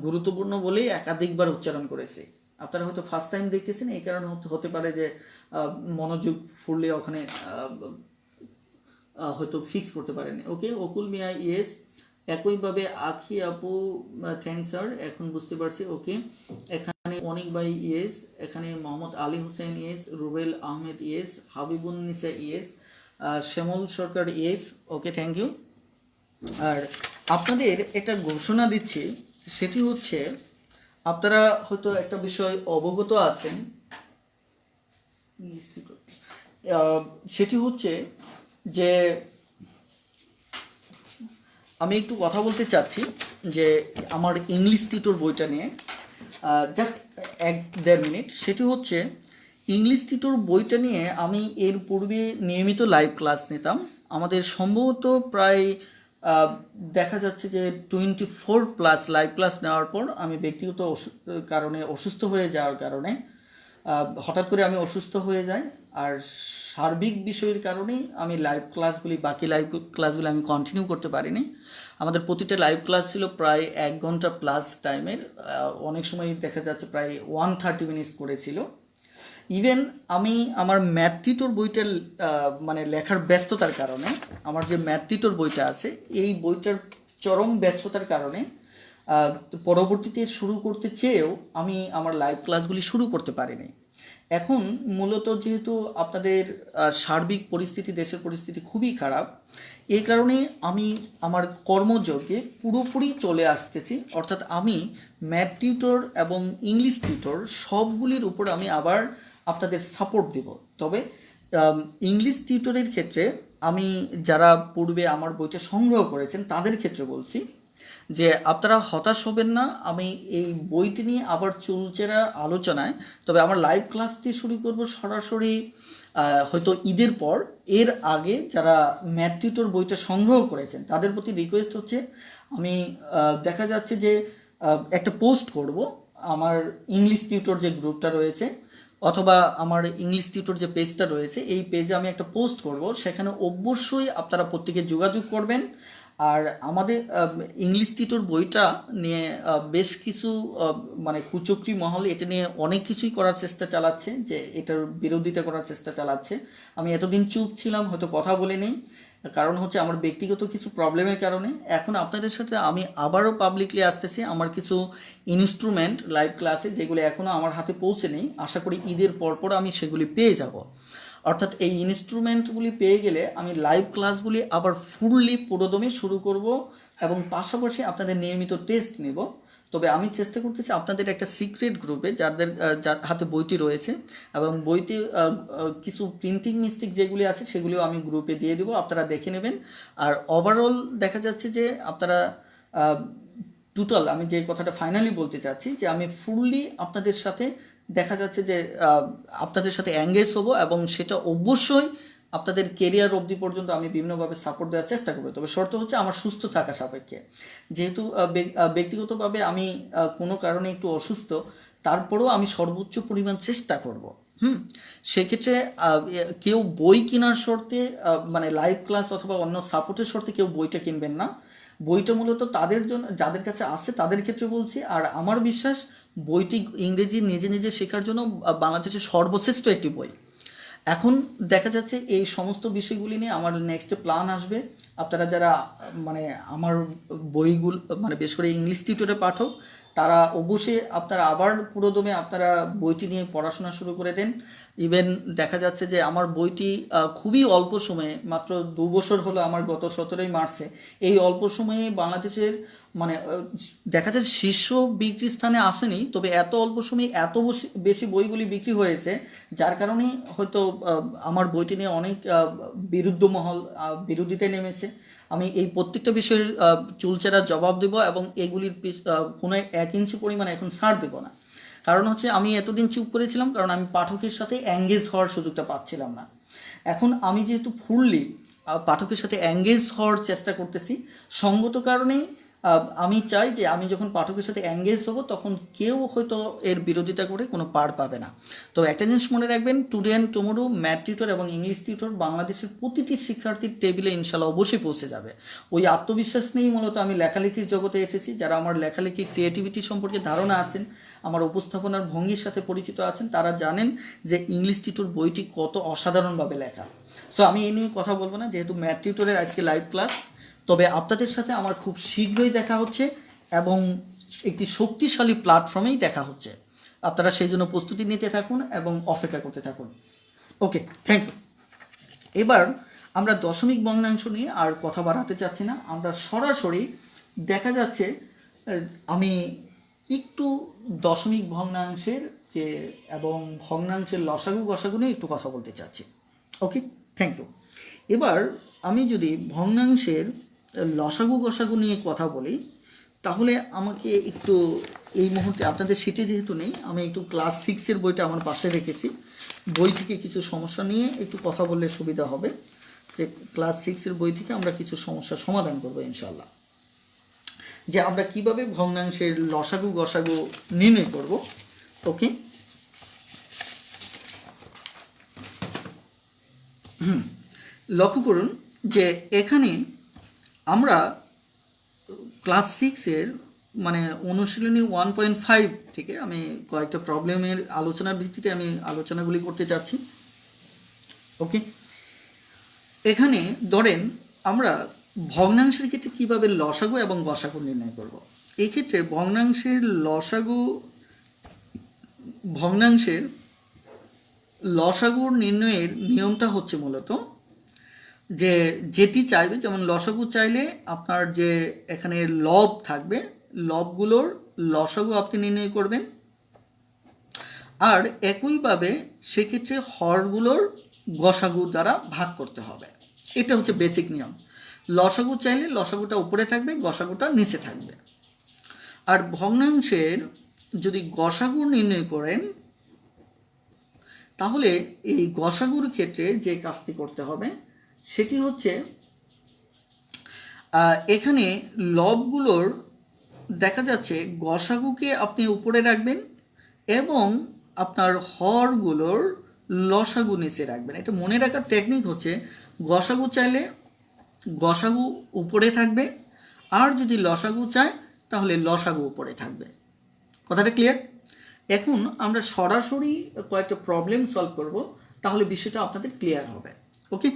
গুরুত্বপূর্ণ বলেই একাধিকবার উচ্চারণ করেছি। আপনারা হয়তো ফার্স্ট টাইম দেখতেছেন, এই কারণে হতে পারে যে মনোযোগ ফুরলে ওখানে হয়তো ফিক্স করতে পারেনি। ওকে, অকুল মিয়া ইয়েস, একইভাবে আখি আপু থ্যাংকস স্যার, এখন বুঝতে পারছি। ওকে, এখানে অনেক ভাই ইয়েস, এখানে Mohammad Ali Hossain yes, Rubel Ahmed yes, Habibunnisa yes, Shyamal Sarkar yes. Okay, thank you. আর আপনাদের একটা ঘোষণা দিচ্ছি, সেটি হচ্ছে আপনারা হয়তো একটা বিষয় অবগত আছেন, সেটি হচ্ছে যে আমি একটু কথা বলতে চাচ্ছি যে আমার ইংলিশ টিউটর বইটা নিয়ে, জাস্ট 1-1.5 মিনিট। সেটি হচ্ছে ইংলিশ টিউটর বইটা নিয়ে আমি এর পূর্বে নিয়মিত লাইভ ক্লাস নিতাম। আমাদের সম্ভবত প্রায় দেখা যাচ্ছে যে 24+ লাইভ ক্লাস নেওয়ার পর আমি ব্যক্তিগত কারণে অসুস্থ হয়ে যাওয়ার কারণে হঠাৎ করে আমি অসুস্থ হয়ে যাই, আর সার্বিক বিষয়ের কারণেই আমি বাকি লাইভ ক্লাসগুলো আমি কন্টিনিউ করতে পারিনি। আমাদের প্রতিটা লাইভ ক্লাস ছিল প্রায় 1 ঘন্টা প্লাস টাইমের, অনেক সময় দেখা যাচ্ছে প্রায় 130 মিনিটস করেছিল। ইভেন আমি আমার ম্যাথ টিউটর বইটার মানে লেখার ব্যস্ততার কারণে, আমার যে ম্যাথ টিউটর বইটা আছে এই বইটার চরম ব্যস্ততার কারণে পরবর্তীতে শুরু করতে চেয়েও আমি আমার লাইভ ক্লাসগুলি শুরু করতে পারিনি। এখন মূলত যেহেতু আপনাদের সার্বিক পরিস্থিতি, দেশের পরিস্থিতি খুবই খারাপ, এই কারণে আমি আমার কর্মযোগে পুরোপুরি চলে আসতেছি। অর্থাৎ আমি ম্যাথ টিউটর এবং ইংলিশ টিউটর সবগুলির উপর আমি আবার আপনাদের সাপোর্ট দেব। তবে ইংলিশ টিউটরের ক্ষেত্রে আমি যারা পূর্বে আমার বইটা সংগ্রহ করেছেন তাদের ক্ষেত্রে বলছি, যে আপনারা হতাশ হবেন না। আমি এই বইটি নিয়ে আবার চুলচেরা আলোচনায়, তবে আমার লাইভ ক্লাসটি শুরু করব সরাসরি হয়তো ঈদের পর। এর আগে যারা ম্যাথ টিউটর বইটা সংগ্রহ করেছেন তাদের প্রতি রিকোয়েস্ট হচ্ছে, আমি দেখা যাচ্ছে যে একটা পোস্ট করব আমার ইংলিশ টিউটর যে গ্রুপটা রয়েছে, অথবা আমার ইংলিশ টিউটর যে পেজটা রয়েছে, এই পেজে আমি একটা পোস্ট করব। সেখানে অবশ্যই আপনারা প্রত্যেকে যোগাযোগ করবেন। আর আমাদের ইংলিশ টিউটর বইটা নিয়ে বেশ কিছু মানে কুচক্রী মহল এটা নিয়ে অনেক কিছুই করার চেষ্টা চালাচ্ছে, যে এটার বিরোধিতা করার চেষ্টা চালাচ্ছে। আমি এতদিন চুপ ছিলাম, হয়তো কথা বলে নেই, কারণ হচ্ছে আমার ব্যক্তিগত কিছু প্রবলেমের কারণে। এখন আপনাদের সাথে আমি আবারও পাবলিকলি আসতেছি আমার কিছু ইনস্ট্রুমেন্ট লাইভ ক্লাসে, যেগুলি এখনও আমার হাতে পৌঁছে নেই। আশা করি ঈদের পরপর আমি সেগুলি পেয়ে যাব। অর্থাৎ এই ইনস্ট্রুমেন্টগুলি পেয়ে গেলে আমি লাইভ ক্লাসগুলি আবার ফুললি পুরোদমে শুরু করব, এবং পাশাপাশি আপনাদের নিয়মিত টেস্ট নেব। তবে আমি চেষ্টা করতেছি আপনাদের একটা সিক্রেট গ্রুপে, যার হাতে বইটি রয়েছে এবং বইতে কিছু প্রিন্টিং মিস্টেক যেগুলি আছে সেগুলিও আমি গ্রুপে দিয়ে দেবো, আপনারা দেখে নেবেন। আর ওভারঅল দেখা যাচ্ছে যে আপনারা টোটাল, আমি যে কথাটা ফাইনালি বলতে চাচ্ছি, যে আমি ফুললি আপনাদের সাথে দেখা যাচ্ছে যে আপনাদের সাথে এঙ্গেজ হব, এবং সেটা অবশ্যই আপনাদের কেরিয়ার অবধি পর্যন্ত আমি বিভিন্নভাবে সাপোর্ট দেওয়ার চেষ্টা করব। তবে শর্ত হচ্ছে আমার সুস্থ থাকা সাপেক্ষে। যেহেতু ব্যক্তিগতভাবে আমি কোনো কারণে একটু অসুস্থ, তারপরেও আমি সর্বোচ্চ পরিমাণ চেষ্টা করব। সেক্ষেত্রে কেউ বই কেনার শর্তে, মানে লাইভ ক্লাস অথবা অন্য সাপোর্টের শর্তে কেউ বইটা কিনবেন না। বইটা মূলত তাদের জন্য যাদের কাছে আছে তাদের ক্ষেত্রে বলছি। আর আমার বিশ্বাস বইটি ইংরেজি নিজে নিজে শেখার জন্য বাংলাদেশের সর্বশ্রেষ্ঠ একটি বই। এখন দেখা যাচ্ছে এই সমস্ত বিষয়গুলি নিয়ে আমার নেক্সট প্ল্যান আসবে। আপনারা যারা মানে আমার বইগুলো, মানে বেশ করে ইংলিশ টিউটরে পাঠক, তারা অবশ্যই আপনারা আবার পুরোদমে আপনারা বইটি নিয়ে পড়াশোনা শুরু করে দেন। ইভেন দেখা যাচ্ছে যে আমার বইটি খুবই অল্প সময়ে, মাত্র 2 বছর হলো আমার, গত 17ই মার্চে, এই অল্প সময়ে বাংলাদেশের মানে দেখা যাচ্ছে শীর্ষ বিক্রি স্থানে আসেনি, তবে এত অল্প সময়ে এত বেশি বইগুলি বিক্রি হয়েছে, যার কারণে হয়তো আমার বইটি নিয়ে অনেক বিরুদ্ধ মহল বিরোধিতায় নেমেছে। আমি এই প্রত্যেকটা বিষয়ের চুলচেরা জবাব দেব, এবং এগুলির কোনো 1 ইঞ্চি পরিমাণে এখন ছাড় দেব না। কারণ হচ্ছে আমি এতদিন চুপ করেছিলাম কারণ আমি পাঠকের সাথে এঙ্গেজ হওয়ার সুযোগটা পাচ্ছিলাম না। এখন আমি যেহেতু ফুললি পাঠকের সাথে এঙ্গেজ হওয়ার চেষ্টা করতেছি, সঙ্গত কারণেই আমি চাই যে আমি যখন পাঠকের সাথে এঙ্গেজ হব তখন কেউ হয়তো এর বিরোধিতা করে কোনো পার পাবে না। তো একটা জিনিস মনে রাখবেন, today and tomorrow math tutor এবং ইংলিশ টিউটর বাংলাদেশের প্রতিটি শিক্ষার্থীর টেবিলে ইনশাল্লাহ অবশ্যই পৌঁছে যাবে। ওই আত্মবিশ্বাস নিয়েই মূলত আমি লেখালেখির জগতে এসেছি। যারা আমার লেখালেখি ক্রিয়েটিভিটি সম্পর্কে ধারণা আছেন, আমার উপস্থাপনার ভঙ্গির সাথে পরিচিত আছেন, তারা জানেন যে ইংলিশ টিউটর বইটি কত অসাধারণভাবে লেখা। সো আমি এই নিয়ে কথা বলবো না, যেহেতু ম্যাথ টিউটরের আজকে লাইভ ক্লাস। তবে আপনাদের সাথে আমার খুব শীঘ্রই দেখা হচ্ছে, এবং একটি শক্তিশালী প্ল্যাটফর্মেই দেখা হচ্ছে। আপনারা সেই জন্য প্রস্তুতি নিতে থাকুন এবং অপেক্ষা করতে থাকুন। ওকে, থ্যাংক ইউ। এবার আমরা দশমিক ভগ্নাংশ নিয়ে আর কথা বাড়াতে চাচ্ছি না, আমরা সরাসরি দেখা যাচ্ছে আমি একটু দশমিক ভগ্নাংশের যে এবং ভগ্নাংশের লসাগু গসাগু নিয়ে একটু কথা বলতে চাচ্ছি। ওকে, থ্যাংক ইউ। এবার আমি যদি ভগ্নাংশের লসাগু গসাগু নিয়ে কথা বলি, তাহলে আমাকে একটু এই মুহূর্তে আপনাদের সিটে যেহেতু নেই, আমি একটু ক্লাস 6-এর বইটা আমার পাশে রেখেছি। বই থেকে কিছু সমস্যা নিয়ে একটু কথা বললে সুবিধা হবে, যে ক্লাস 6-এর বই থেকে আমরা কিছু সমস্যার সমাধান করবো ইনশাল্লাহ, যে আমরা কিভাবে ভগ্নাংশের লসাগু গসাগু নির্ণয় করব। ওকে, লক্ষ্য করুন যে এখানে আমরা ক্লাস 6-এর মানে অনুশীলনী 1.5 থেকে আমি কয়েকটা প্রবলেমের আলোচনার ভিত্তিতে আমি আলোচনাগুলি করতে চাচ্ছি। ওকে, এখানে ধরেন আমরা ভগ্নাংশের ক্ষেত্রে কীভাবে লসাগু এবং গসাগু নির্ণয় করব। এই ক্ষেত্রে ভগ্নাংশের লসাগু নির্ণয়ের নিয়মটা হচ্ছে মূলত যে যেটি চাইবে, যেমন লসাগু চাইলে আপনার যে এখানে লব থাকবে, লবগুলোর লসাগু আপনি নির্ণয় করবেন, আর একইভাবে সেক্ষেত্রে হরগুলোর গসাগু দ্বারা ভাগ করতে হবে। এটা হচ্ছে বেসিক নিয়ম। লসাগু চাইলে লসাগুটা উপরে থাকবে, গসাগুটা নিচে থাকবে। আর ভগ্নাংশের যদি গসাগু নির্ণয় করেন তাহলে এই গসাগুর ক্ষেত্রে যে কাজটি করতে হবে সেটি হচ্ছে এখানে লবগুলোর দেখা যাচ্ছে গসাগুকে আপনি উপরে রাখবেন এবং আপনার হরগুলোর লসাগু নিচে রাখবেন। এটা মনে রাখার টেকনিক হচ্ছে গসাগু চাইলে গসাগু উপরে থাকবে, আর যদি লসাগু চায় তাহলে লসাগু উপরে থাকবে। কথাটা ক্লিয়ার? এখন আমরা সরাসরি কয়েকটা প্রবলেম সলভ করব, তাহলে বিষয়টা আপনাদের ক্লিয়ার হবে। ওকে,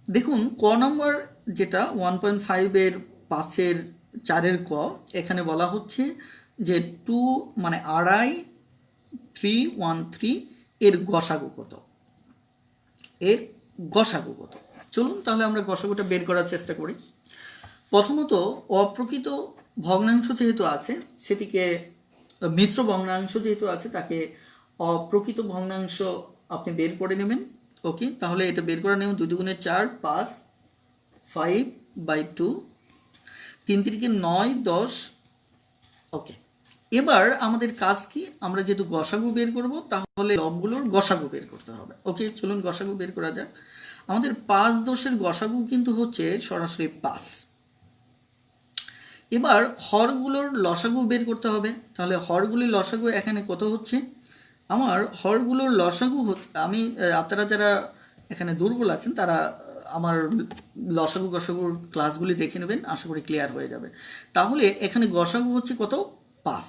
দেখুন ক নম্বর যেটা 1.5 5 4 ক, এখানে বলা হচ্ছে যে 2 মানে 2.5 313 এর গসাগু কত, এর গসাগু কত। চলুন তাহলে আমরা গসাগুটা বের করার চেষ্টা করি। প্রথমত অপ্রকৃত ভগ্নাংশ যেহেতু আছে সেটিকে, মিশ্র ভগ্নাংশ যেহেতু আছে তাকে অপ্রকৃত ভগ্নাংশ আপনি বের করে নেবেন। ওকে, তাহলে এটা বের করে নেব। 2 দুগুণে 4 5 5/2 3 3 9 10। ওকে, এবার আমাদের কাজ কি, আমরা যেহেতু গসাগু বের করব তাহলে লবগুলোর গসাগু বের করতে হবে। ওকে, চলুন গসাগু বের করা যাক। আমাদের 5 10 গসাগু কিন্তু হচ্ছে সরাসরি 5। এবার হরগুলোর লসাগু বের করতে হবে। তাহলে হরগুলির লসাগু এখানে কত হচ্ছে, আমার হরগুলোর লসাগু আমি, আপনারা যারা এখানে দুর্বল আছেন তারা আমার লসাগু গসাগুর ক্লাসগুলি দেখে নেবেন, আশা করি ক্লিয়ার হয়ে যাবে। তাহলে এখানে গসাগু হচ্ছে কত, 5।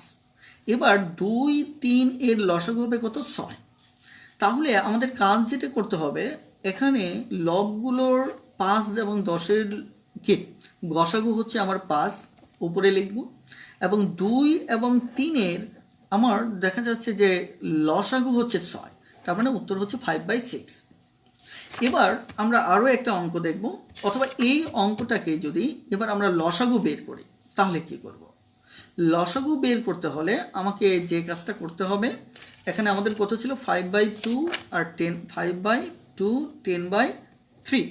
এবার 2 3 এর লসাগু হবে কত, 6। তাহলে আমাদের কাজ যেটা করতে হবে, এখানে লবগুলোর 5 এবং 10-এর কে গসাগু হচ্ছে আমার 5 উপরে লিখব, এবং 2 এবং 3-এর আমার দেখা যাচ্ছে যে লসাগু হচ্ছে 6, তার মানে উত্তর হচ্ছে 5/6। এবার আমরা আরও একটা অঙ্ক দেখব, অথবা এই অঙ্কটাকে যদি এবার আমরা লসাগু বের করি তাহলে কি করব। লসাগু বের করতে হলে আমাকে যে কাজটা করতে হবে, এখানে আমাদের কত ছিল, 5/2 আর 10, 5/2 10/3,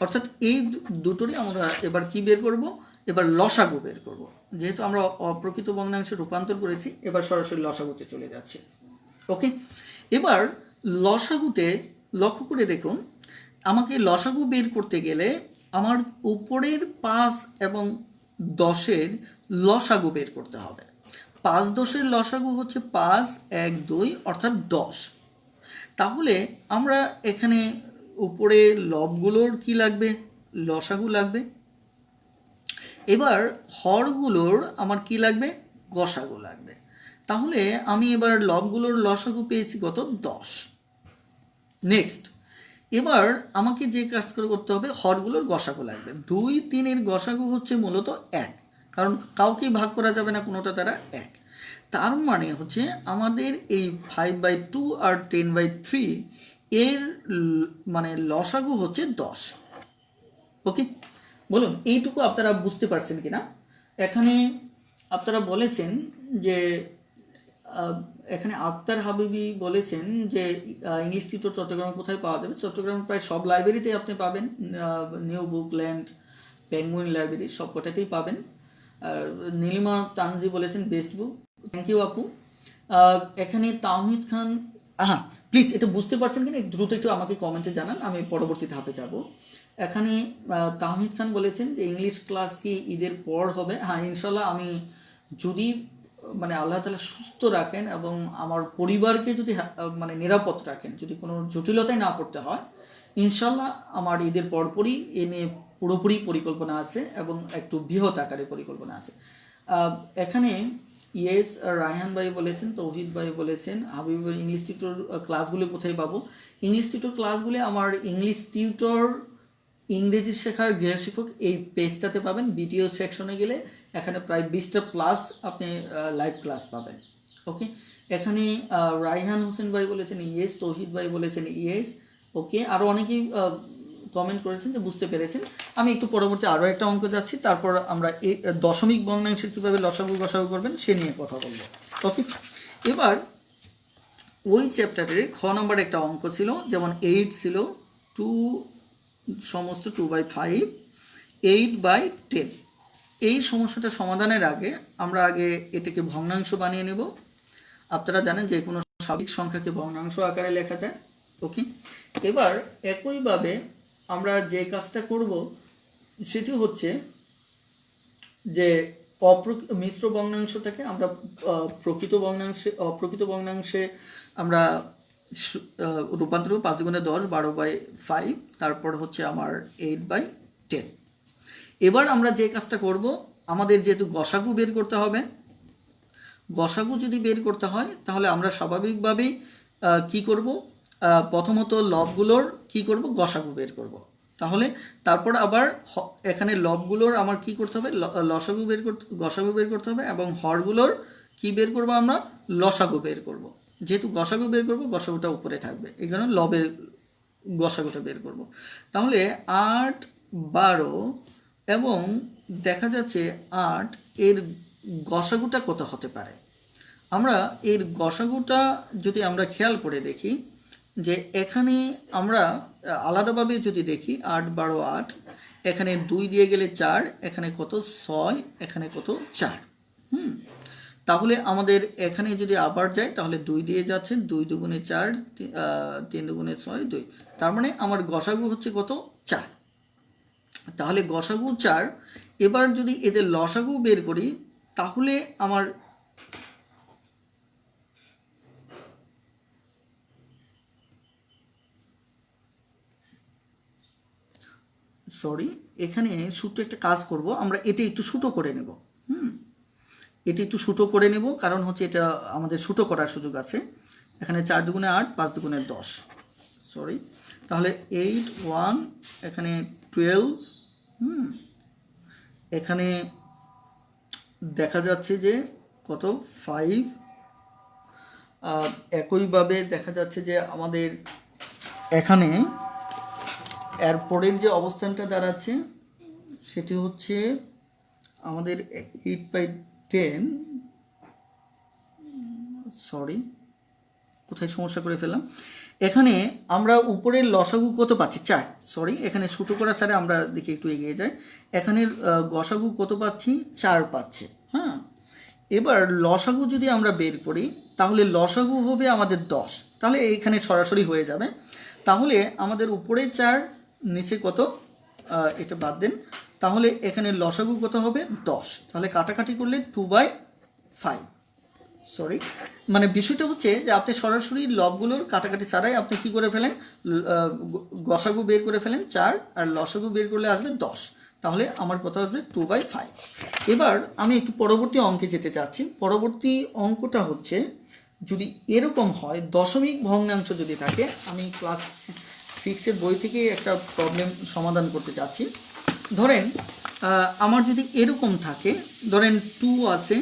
অর্থাৎ এই দুটোরই আমরা এবার কি বের করব, এবার লসাগু বের করব। যেহেতু আমরা অপ্রকৃত ভগ্নাংশে রূপান্তর করেছি, এবার সরাসরি লসাগুতে চলে যাচ্ছে। ওকে, এবার লসাগুতে লক্ষ্য করে দেখুন, আমাকে লসাগু বের করতে গেলে আমার উপরের 5 এবং 10-এর লসাগু বের করতে হবে। 5 10-এর লসাগু হচ্ছে 5 1 2 অর্থাৎ 10। তাহলে আমরা এখানে উপরে লবগুলোর কি লাগবে, লসাগু লাগবে। এবার হরগুলোর আমার কি লাগবে, গসাগু লাগবে। তাহলে আমি এবার লবগুলোর লসাগু পেয়েছি কত, 10। নেক্সট, এবার আমাকে যে কাজ করতে হবে, হরগুলোর গসাগু লাগবে। 2 3 এর গসাগু হচ্ছে মূলত 1, কারণ কাউকেই ভাগ করা যাবে না, কোনোটা দ্বারা 1। তার মানে হচ্ছে আমাদের এই 5/2 আর 10/3 এর মানে লসাগু হচ্ছে 10। ওকে, বলুন এইটুকু আপনারা বুঝতে পারছেন কিনা। এখানে আপনারা বলেছেন যে এখানে আক্তার হাবিবি বলেছেন যে ইংলিশ টিউটর চট্টগ্রামে কোথায় পাওয়া যাবে। চট্টগ্রামের প্রায় সব লাইব্রেরিতে আপনি পাবেন, নিউ বুকল্যান্ড, পেঙ্গুইন লাইব্রেরি, সব কটাতেই পাবেন। নীলিমা তানজি বলেছেন বেস্ট বুক, থ্যাংক ইউ আপু। এখানে তাওহিদ খান, হ্যাঁ প্লিজ এটা বুঝতে পারছেন কিনা দ্রুত একটু আমাকে কমেন্টে জানান, আমি পরবর্তী ধাপে যাব। এখানে তাওহিদ খান বলেছেন যে ইংলিশ ক্লাস কি ঈদের পর হবে। হ্যাঁ ইনশাল্লাহ, আমি যদি মানে আল্লাহ তাআলা সুস্থ রাখেন এবং আমার পরিবারকে যদি মানে নিরাপদ রাখেন, যদি কোনো জটিলতায় না পড়তে হয়, ইনশাল্লাহ আমার ঈদের পরপরই এ নিয়ে পুরোপুরি পরিকল্পনা আছে এবং একটু বৃহৎ আকারে পরিকল্পনা আছে। এখানে ইয়েস রায়হান ভাই বলেছেন, তৌহিদ ভাই বলেছেন, হাবিব ইংলিশ টিউটর ক্লাসগুলি কোথায় পাবো। ইংলিশ টিউটর ক্লাসগুলি আমার ইংলিশ টিউটর ইংরেজি শেখার গৃহ শিক্ষক এই পেজটাতে পাবেন। ভিডিও সেকশনে গেলে এখানে প্রায় 20টা প্লাস আপনি লাইভ ক্লাস পাবেন। ওকে, এখানে রায়হান হোসেন ভাই বলেছেন ইয়েস, তৌহিদ ভাই বলেছেন ইয়েস। ওকে, আরও অনেকেই কমেন্ট করেছেন যে বুঝতে পেরেছেন। আমি একটু পরবর্তী আরও একটা অঙ্ক যাচ্ছি, তারপর আমরা এই দশমিক ভগ্নাংশের কীভাবে লসাগু গসাগু করবেন সে নিয়ে কথা বলবো। ওকে, এবার ওই চ্যাপ্টারের খ নম্বর একটা অঙ্ক ছিল, যেমন 8 ছিল 2 সমস্ত 2/5, 8/10। এই সমস্যাটা সমাধানের আগে আমরা আগে এটাকে ভগ্নাংশ বানিয়ে নেব। আপনারা জানেন যে কোনো স্বাভাবিক সংখ্যাকে ভগ্নাংশ আকারে লেখা যায়। ওকে, এবার একইভাবে আমরা যে কাজটা করব সেটি হচ্ছে যে মিশ্র ভগ্নাংশটাকে আমরা অপ্রকৃত ভগ্নাংশে আমরা রূপান্তর 5 × 10 12/5, তারপর হচ্ছে আমার 8/10। এবার আমরা যে কাজটা করব, আমাদের যেহেতু গসাগু বের করতে হবে, গসাগু যদি বের করতে হয় তাহলে আমরা স্বাভাবিকভাবেই কি করব, প্রথমত লবগুলোর কি করব, গসাগু বের করব। তাহলে তারপর আবার এখানে লবগুলোর আমার কি করতে হবে, গসাগু বের করতে হবে, এবং হরগুলোর কি বের করব, আমরা লসাগু বের করব। যেহেতু গসাগু বের করব, গসাগুটা উপরে থাকবে, এই কারণে লবের গসাগুটা বের করব। তাহলে 8, 12 এবং দেখা যাচ্ছে 8 এর গসাগুটা কত হতে পারে। আমরা এর গসাগুটা যদি আমরা খেয়াল করে দেখি যে এখানে আমরা আলাদাভাবে যদি দেখি 8, 12, 8, এখানে 2 দিয়ে গেলে 4, এখানে কত 6, এখানে কত 4। তাহলে আমাদের এখানে যদি আবার যায় তাহলে 2 দিয়ে যাচ্ছে, 2 দুগুণে 4, 3 দুগুণে 6, 2। তার মানে আমার গসাগু হচ্ছে কত, 4। তাহলে গসাগু 4। এবার যদি এদের লসাগু বের করি তাহলে আমার এখানে ছোট্ট একটা কাজ করব, আমরা এটা একটু ছোটো করে নেব। এটা একটু ছোটো করে নেব, কারণ হচ্ছে এটা আমাদের ছোটো করার সুযোগ আছে। এখানে 4 দুগুণে 8, 5 দুগুণে 10, তাহলে 8, 1, এখানে 12, এখানে দেখা যাচ্ছে যে কত 5। একইভাবে দেখা যাচ্ছে যে আমাদের এখানে এর পরের যে অবস্থানটা দাঁড়াচ্ছে সেটি হচ্ছে আমাদের 8/10। কোথায় সমস্যা করে ফেললাম, এখানে আমরা উপরের লসাগু কত পাচ্ছি, 4। এখানে ছোটো করা ছাড়া আমরা দেখি একটু এগিয়ে যাই, এখানের গসাগু কত পাচ্ছি, 4 পাচ্ছে। হ্যাঁ, এবার লসাগু যদি আমরা বের করি তাহলে লসাগু হবে আমাদের 10। তাহলে এখানে সরাসরি হয়ে যাবে। তাহলে আমাদের উপরে 4, নিচে কত, এটা বাদ দেন, তাহলে এখানে লসাগু কত হবে, 10। তাহলে কাটাকাটি করলে 2/5। মানে বিষয়টা হচ্ছে যে আপনি সরাসরি লবগুলোর কাটাকাটি ছাড়াই আপনি কি করে ফেলেন, গসাগু বের করে ফেলেন 4, আর লসাগু বের করলে আসবে 10। তাহলে আমার কথা হচ্ছে 2/5। এবার আমি একটু পরবর্তী অঙ্কে যেতে চাচ্ছি। পরবর্তী অঙ্কটা হচ্ছে যদি এরকম হয়, দশমিক ভগ্নাংশ যদি থাকে, আমি ক্লাস 6-এর বই থেকে একটা প্রবলেম সমাধান করতে চাচ্ছি। ধরেন আমার যদি এরকম থাকে, ধরেন 2 আছে,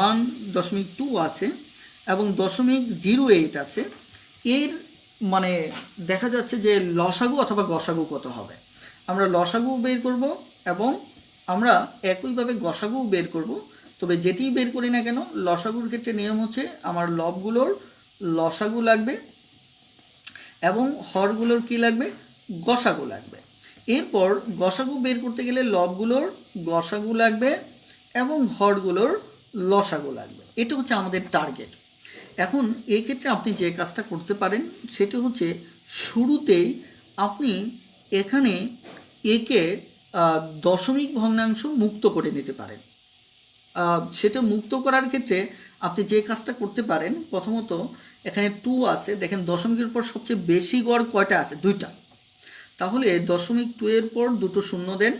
1.2 আছে এবং 0.08 আছে, এর মানে দেখা যাচ্ছে যে লসাগু অথবা গসাগু কত হবে। আমরা লসাগু বের করব এবং আমরা একইভাবে গসাগু বের করব। তবে যেটি বের করি না কেন, লসাগুর ক্ষেত্রে নিয়ম হচ্ছে আমার লবগুলোর লসাগু লাগবে এবং হরগুলোর কি লাগবে, গসাগু লাগবে। এরপর গসাগু বের করতে গেলে লবগুলোর গসাগু লাগবে এবং হরগুলোর লসাগু লাগবে। এটা হচ্ছে আমাদের টার্গেট। এখন এই ক্ষেত্রে আপনি যে কাজটা করতে পারেন সেটা হচ্ছে শুরুতেই আপনি এখানে একে দশমিক ভগ্নাংশ মুক্ত করে নিতে পারেন। সেটা মুক্ত করার ক্ষেত্রে আপনি যে কাজটা করতে পারেন, প্রথমত এখানে 2 আছে, দেখেন দশমিকের পর সবচেয়ে বেশি গড় কয়টা আছে, 2টা। তাহলে 0.2 এর পর 2টো শূন্য দেন।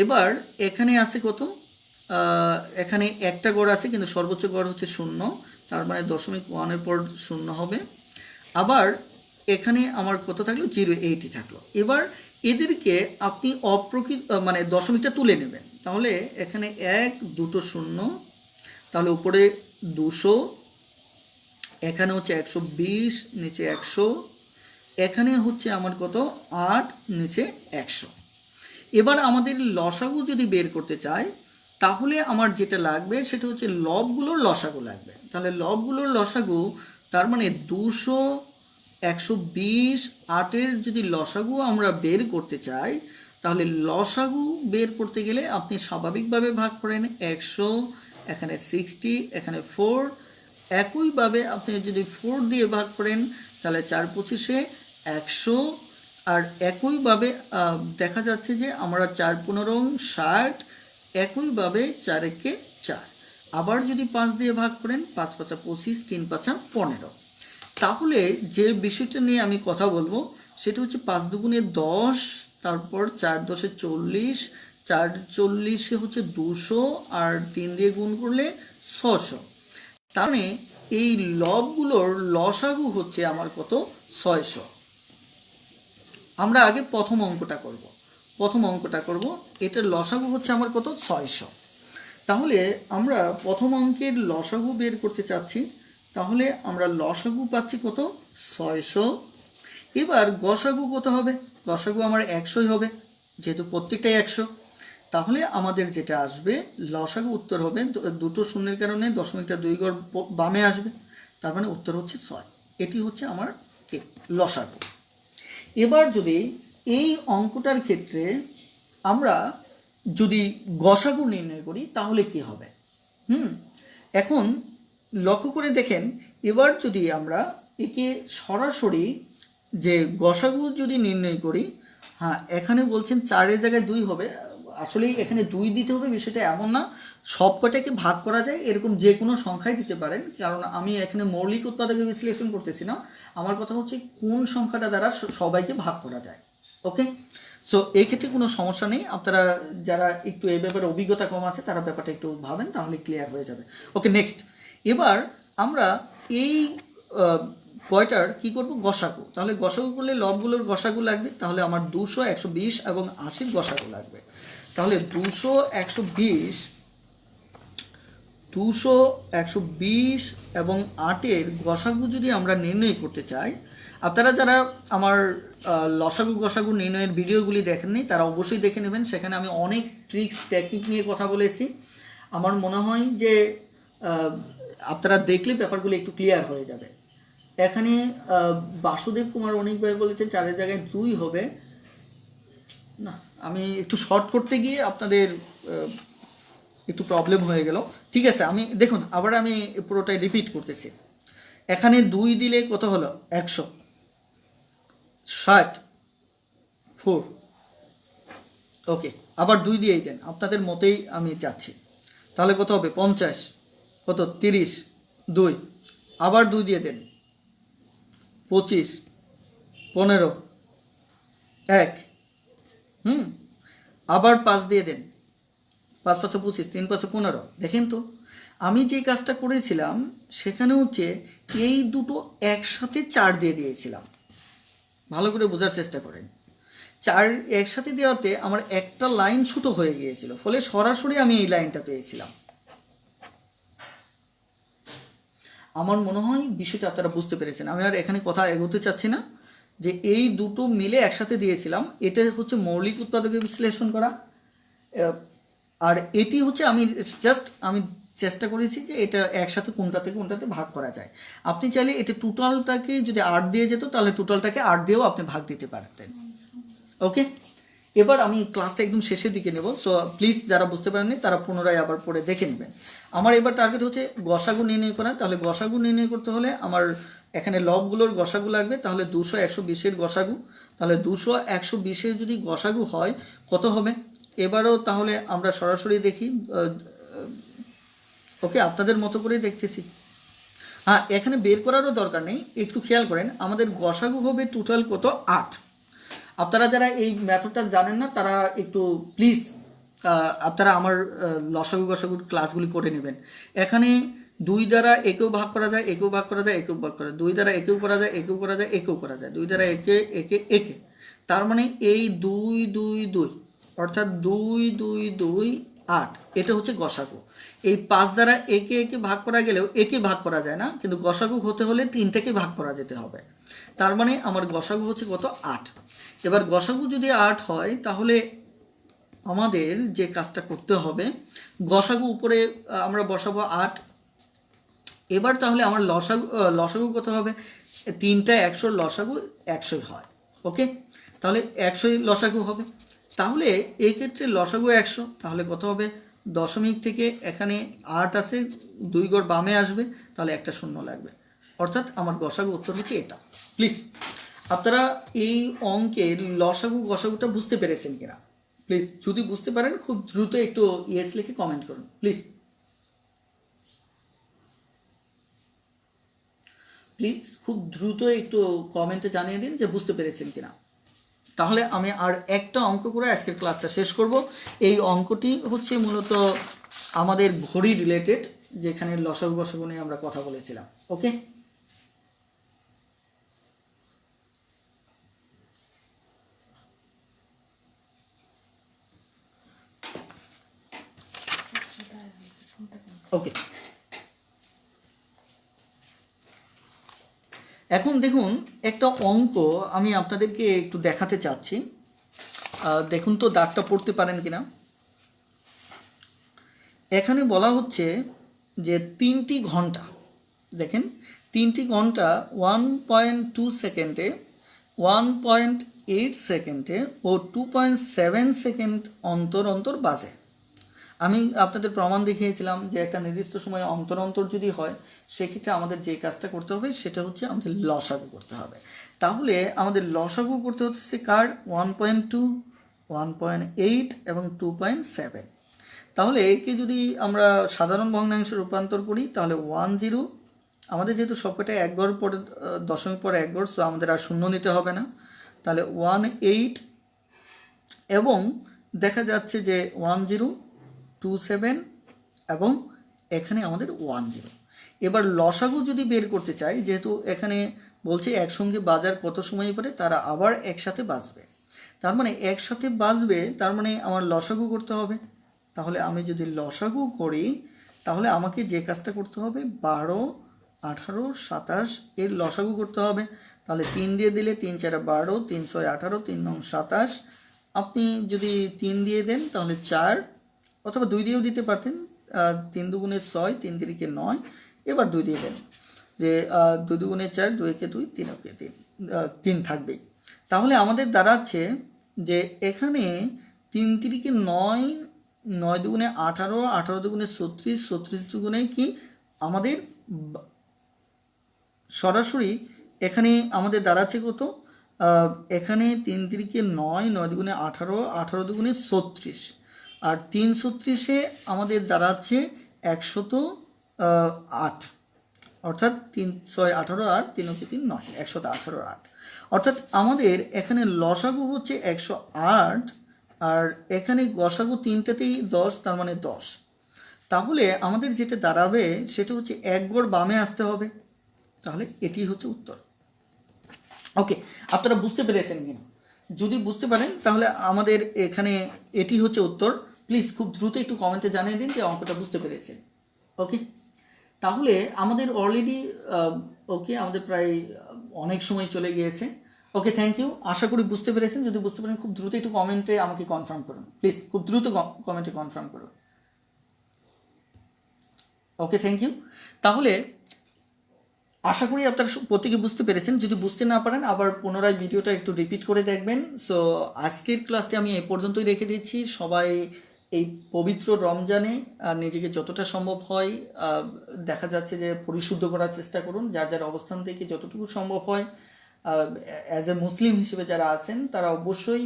এবার এখানে আছে কত, এখানে একটা গড় আছে কিন্তু সর্বোচ্চ গড় হচ্ছে 0, তার মানে 0.1 এর পর 0 হবে। আবার এখানে আমার কত থাকলো, 0.8 থাকলো। এবার এদেরকে আপনি মানে দশমিকটা তুলে নেবেন। তাহলে এখানে 1, 2টো শূন্য, তাহলে উপরে 200, এখানে হচ্ছে 120, নিচে 100, এখানে হচ্ছে আমার কত 8, নিচে 100। এবার আমাদের লসাগু যদি বের করতে চাই তাহলে আমার যেটা লাগবে সেটা হচ্ছে লবগুলোর লসাগু লাগবে। তাহলে লবগুলোর লসাগু, তার মানে 200 120 8-এর যদি লসাগু আমরা বের করতে চাই, তাহলে লসাগু বের করতে গেলে আপনি স্বাভাবিকভাবে ভাগ করেন 100, এখানে 60, এখানে 4, একইভাবে আপনি যদি 4 দিয়ে ভাগ করেন তাহলে 4 25-এ 100, আর একইভাবে দেখা যাচ্ছে যে আমরা 4 15 60, একইভাবে 4 একে 4, আবার যদি 5 দিয়ে ভাগ করেন 5 5 25, 3 5 15। তাহলে যে বিষয়টা নিয়ে আমি কথা বলবো সেটা হচ্ছে 5 দুগুণে 10, তারপর 4 10-এ 40, 4 40-এ হচ্ছে 200, আর 3 দিয়ে গুণ করলে 600। তার মানে এই লবগুলোর লসাগু হচ্ছে আমার কত? 600। আমরা আগে প্রথম অঙ্কটা করব। এটার লসাগু হচ্ছে আমার কত? 600। তাহলে আমরা প্রথম অঙ্কের লসাগু বের করতে চাচ্ছি, তাহলে আমরা লসাগু পাচ্ছি কত? 600। এবার গসাগু কত হবে? গসাগু আমার 100ই হবে, যেহেতু প্রত্যেকটাই 100। তাহলে আমাদের যেটা আসবে লসাগু উত্তর হবে, দুটো শূন্যের কারণে দশমিকটা 2 ঘর বামে আসবে, তার মানে উত্তর হচ্ছে 6। এটি হচ্ছে আমার লসাগু। এবার যদি এই অঙ্কটার ক্ষেত্রে আমরা যদি গসাগু নির্ণয় করি তাহলে কি হবে? এখন লক্ষ্য করে দেখেন, এবার যদি আমরা একে সরাসরি যে গসাগু যদি নির্ণয় করি, হ্যাঁ এখানে বলছেন 4-এর জায়গায় 2 হবে, আসলেই এখানে 2 দিতে হবে বিষয়টা এমন না, সব কটাকে ভাগ করা যায় এরকম যে কোনো সংখ্যায় দিতে পারেন, কারণ আমি এখানে মৌলিক উৎপাদকে বিশ্লেষণ করতেছি না, আমার কথা হচ্ছে কোন সংখ্যাটা দ্বারা সবাইকে ভাগ করা যায়। ওকে, সো এই ক্ষেত্রে কোনো সমস্যা নেই, আপনারা যারা একটু এই ব্যাপারে অভিজ্ঞতা কম আছে তারা ব্যাপারটা একটু ভাবেন, তাহলে ক্লিয়ার হয়ে যাবে। ওকে, নেক্সট। এবার আমরা এই কয়টার কি করব? গসাগু। তাহলে গসাগু করলে লবগুলোর গসাগু লাগবে, তাহলে আমার 200 120 এবং 80 গসাগু লাগবে। তাহলে 200 120 এবং 8-এর গসাগু যদি আমরা নির্ণয় করতে চাই, আপনারা যারা আমার লসাগু গসাগু নির্ণয়ের ভিডিওগুলি দেখেননি তারা অবশ্যই দেখে নেবেন, সেখানে আমি অনেক ট্রিক্স টেকনিক নিয়ে কথা বলেছি। আমার মনে হয় যে আপনারা দেখলে ব্যাপারগুলো একটু ক্লিয়ার হয়ে যাবে। এখানে বাসুদেব কুমার অনেকভাবে বলেছেন 4-এর জায়গায় 2 হবে না, আমি একটু শর্ট করতে গিয়ে আপনাদের একটু প্রবলেম হয়ে গেল। ঠিক আছে, আমি দেখুন আবার আমি পুরোটাই রিপিট করতেছি। এখানে 2 দিলে কত হলো? 164। ওকে, আবার 2 দিয়েই দেন, আপনাদের মতেই আমি যাচ্ছি। তাহলে কত হবে? 50, কত? 30, 2, আবার 2 দিয়ে দেন, 25, 15, 1, আবার 5 দিয়ে দেন, 5 5 25, 3 5 15। দেখেন তো আমি যে কাজটা করেছিলাম সেখানে হচ্ছে এই দুটো একসাথে 4 দিয়ে দিয়েছিলাম, ভালো করে বোঝার চেষ্টা করেন। 4 একসাথে দেওয়াতে আমার একটা লাইন ছোট হয়ে গিয়েছিল, ফলে সরাসরি আমি এই লাইনটা পেয়েছিলাম। আমার মনে হয় বিষয়টা আপনারা বুঝতে পেরেছেন, আমি আর এখানে কথা এগোতে চাচ্ছি না। যে এই দুটো মিলে একসাথে দিয়েছিলাম, এটা হচ্ছে মৌলিক উৎপাদকে বিশ্লেষণ করা, আর এটি হচ্ছে আমি চেষ্টা করেছি যে এটা একসাথে কোনটাতে ভাগ করা যায়। আপনি চাইলে এটা টোটালটাকে যদি 8 দিয়ে যেত তাহলে টোটালটাকে 8 দিয়েও আপনি ভাগ দিতে পারতেন। ওকে, এবার আমি ক্লাসটা একদম শেষের দিকে নেব, সো প্লিজ যারা বুঝতে পারেননি তারা পুনরায় আবার পড়ে দেখে নেবেন। আমার এবার টার্গেট হচ্ছে গসাগু নির্ণয় করা। তাহলে গসাগু নির্ণয় করতে হলে আমার এখানে লবগুলোর গসাগু লাগবে, তাহলে 200 120-এর গসাগু। তাহলে 200 120-এর যদি গসাগু হয় কত হবে? এবারও তাহলে আমরা সরাসরি দেখি। ওকে, আপনাদের মতো করেই দেখতেছি। হ্যাঁ, এখানে বের করারও দরকার নেই, একটু খেয়াল করেন আমাদের গসাগু হবে টোটাল কত? 8। আপনারা যারা এই মেথডটা জানেন না তারা একটু প্লিজ আপনারা আমার লসাগু গসাগুর ক্লাসগুলি করে নেবেন। এখানে 2 দ্বারা একেও ভাগ করা যায়, একেও ভাগ করা যায়, একেও ভাগ করা যায়, 2 দ্বারা একেও করা যায়, একেও করা যায়, একেও করা যায়, 2 দ্বারা একে। তার মানে এই 2 2 2 অর্থাৎ 2 2 2 8, এটা হচ্ছে গসাগু। এই 5 দ্বারা একে ভাগ করা গেলেও একে ভাগ করা যায় না, কিন্তু গসাগু হতে হলে 3টাকে ভাগ করা যেতে হবে। তার মানে আমার গসাগু হচ্ছে কত? 8। এবার গসাগু যদি 8 হয় তাহলে আমাদের যে কাজটা করতে হবে, গসাগু উপরে আমরা বসাবো 8। এবার তাহলে আমার লসাগু কত হবে? তিনটা 100 লসাগু 100 হয়। ওকে, তাহলে 100 লসাগু হবে। তাহলে এই ক্ষেত্রে লসাগু 100, তাহলে কত হবে? দশমিক থেকে এখানে 8 আছে, 2 ঘর বামে আসবে, তাহলে একটা শূন্য লাগবে। অর্থাৎ আমার গসাগু উত্তর হচ্ছে এটা। প্লিজ আপনারা এই অঙ্কের লসাগু গসাগুটা বুঝতে পেরেছেন কিনা? প্লিজ যদি বুঝতে পারেন খুব দ্রুত একটু ইয়েস লিখে কমেন্ট করুন প্লিজ। প্লিজ খুব দ্রুত একটু কমেন্টে জানিয়ে দিন যে বুঝতে পেরেছেন কিনা। তাহলে আমি আর একটা অঙ্ক করে আজকের ক্লাসটা শেষ করব। এই অঙ্কটি হচ্ছে মূলত আমাদের ঘড়ি রিলেটেড, যেখানে লসাগু গসাগু নিয়ে আমরা কথা বলেছিলাম। ওকে, ওকে। এখন দেখুন একটা অঙ্ক আমি আপনাদেরকে একটু দেখাতে চাচ্ছি। দেখুন তো দাগটা পড়তে পারেন কিনা। এখানে বলা হচ্ছে যে 3টি ঘন্টা, দেখেন 3টি ঘন্টা 1.2 সেকেন্ডে, 1.8 সেকেন্ডে ও 2.7 সেকেন্ড অন্তর অন্তর বাজে। আমি আপনাদের প্রমাণ দেখিয়েছিলাম যে একটা নির্দিষ্ট সময় অন্তর অন্তর যদি হয়, সেক্ষেত্রে আমাদের যে কাজটা করতে হবে সেটা হচ্ছে আমাদের লসাগু করতে হবে। তাহলে আমাদের লসাগু করতে হচ্ছে কার? 1.2, 1.8 এবং 2.7। তাহলে একে যদি আমরা সাধারণ ভগ্নাংশে রূপান্তর করি, তাহলে 10, আমাদের যেহেতু সবকটা 1 ঘর পরে দশমিক পরে 1 ঘর, সো আমাদের আর শূন্য নিতে হবে না। তাহলে 18 এবং দেখা যাচ্ছে যে 1027 এবং এখানে আমাদের 10। এবার লসাগু যদি বের করতে চাই, যেহেতু এখানে বলছে একসঙ্গে বাজার কত সময় পরে, তারা আবার একসাথে বাজবে, তার মানে একসাথে বাজবে, তার মানে আমার লসাগু করতে হবে। তাহলে আমি যদি লসাগু করি, তাহলে আমাকে যে কাজটা করতে হবে 12, 18, 27 এর লসাগু করতে হবে। তাহলে 3 দিয়ে দিলে 3 4 12, 3 6 18, 3 9 27। আপনি যদি 3 দিয়ে দেন তাহলে 4, অথবা 2 দিয়েও দিতে পারতেন। 3 দুগুণে 6, 3 তিরিকে 9। এবার 2 দিয়ে দেন, যে 2 দুগুণে 4, 2 একে 2, 3 একে 3 থাকবেই। তাহলে আমাদের দাঁড়াচ্ছে যে এখানে 3 তিরিকে 9, 9 দুগুণে 18, 18 দুগুণে 36, 36 দুগুণে কি আমাদের সরাসরি এখানে আমাদের দাঁড়াচ্ছে কত? এখানে 3 তিরিকে 9, 9 দুগুণে 18, 18 দুগুণে 36, আর 336-এ আমাদের দাঁড়াচ্ছে 108, অর্থাৎ 3 6 18 8, 3 3 9, 118 8। অর্থাৎ আমাদের এখানে লসাগু হচ্ছে 108, আর এখানে গসাগু তিনটাতেই 10, তার মানে 10। তাহলে আমাদের যেটা দাঁড়াবে সেটা হচ্ছে 1 ঘর বামে আসতে হবে। তাহলে এটি হচ্ছে উত্তর। ওকে, আপনারা বুঝতে পেরেছেন কিনা? যদি বুঝতে পারেন তাহলে আমাদের এখানে এটি হচ্ছে উত্তর। প্লিজ খুব দ্রুত একটু কমেন্টে জানিয়ে দিন যে অঙ্কটা বুঝতে পেরেছেন। ওকে, তাহলে আমাদের অলরেডি ওকে আমাদের প্রায় অনেক সময় চলে গিয়েছে। ওকে, থ্যাংক ইউ। আশা করি বুঝতে পেরেছেন। যদি বুঝতে পারেন খুব দ্রুত একটু কমেন্টে আমাকে কনফার্ম করুন প্লিজ, খুব দ্রুত কমেন্টে কনফার্ম করুন। ওকে, থ্যাংক ইউ। তাহলে আশা করি আপনারা প্রত্যেকে বুঝতে পেরেছেন। যদি বুঝতে না পারেন আবার পুনরায় ভিডিওটা একটু রিপিট করে দেখবেন। সো আজকের ক্লাসটি আমি এই পর্যন্তই রেখে দিচ্ছি। সবাই এই পবিত্র রমজানে নিজেকে যতটা সম্ভব হয় দেখা যাচ্ছে যে পরিশুদ্ধ করার চেষ্টা করুন, যার যার অবস্থান থেকে যতটুকু সম্ভব হয়। অ্যাজ এ মুসলিম হিসেবে যারা আছেন তারা অবশ্যই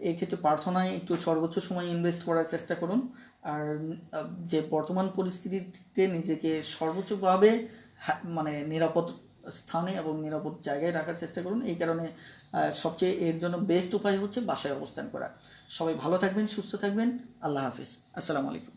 এই ক্ষেত্রে প্রার্থনায় একটু সর্বোচ্চ সময় ইনভেস্ট করার চেষ্টা করুন। আর যে বর্তমান পরিস্থিতিতে নিজেকে সর্বোচ্চভাবে মানে নিরাপদ স্থানে এবং নিরাপদ জায়গায় রাখার চেষ্টা করুন। এই কারণে সবচেয়ে এর জন্য বেস্ট উপায় হচ্ছে বাসায় অবস্থান করা। সবাই ভালো থাকবেন, সুস্থ থাকবেন। আল্লাহ হাফিজ। আসসালামু আলাইকুম।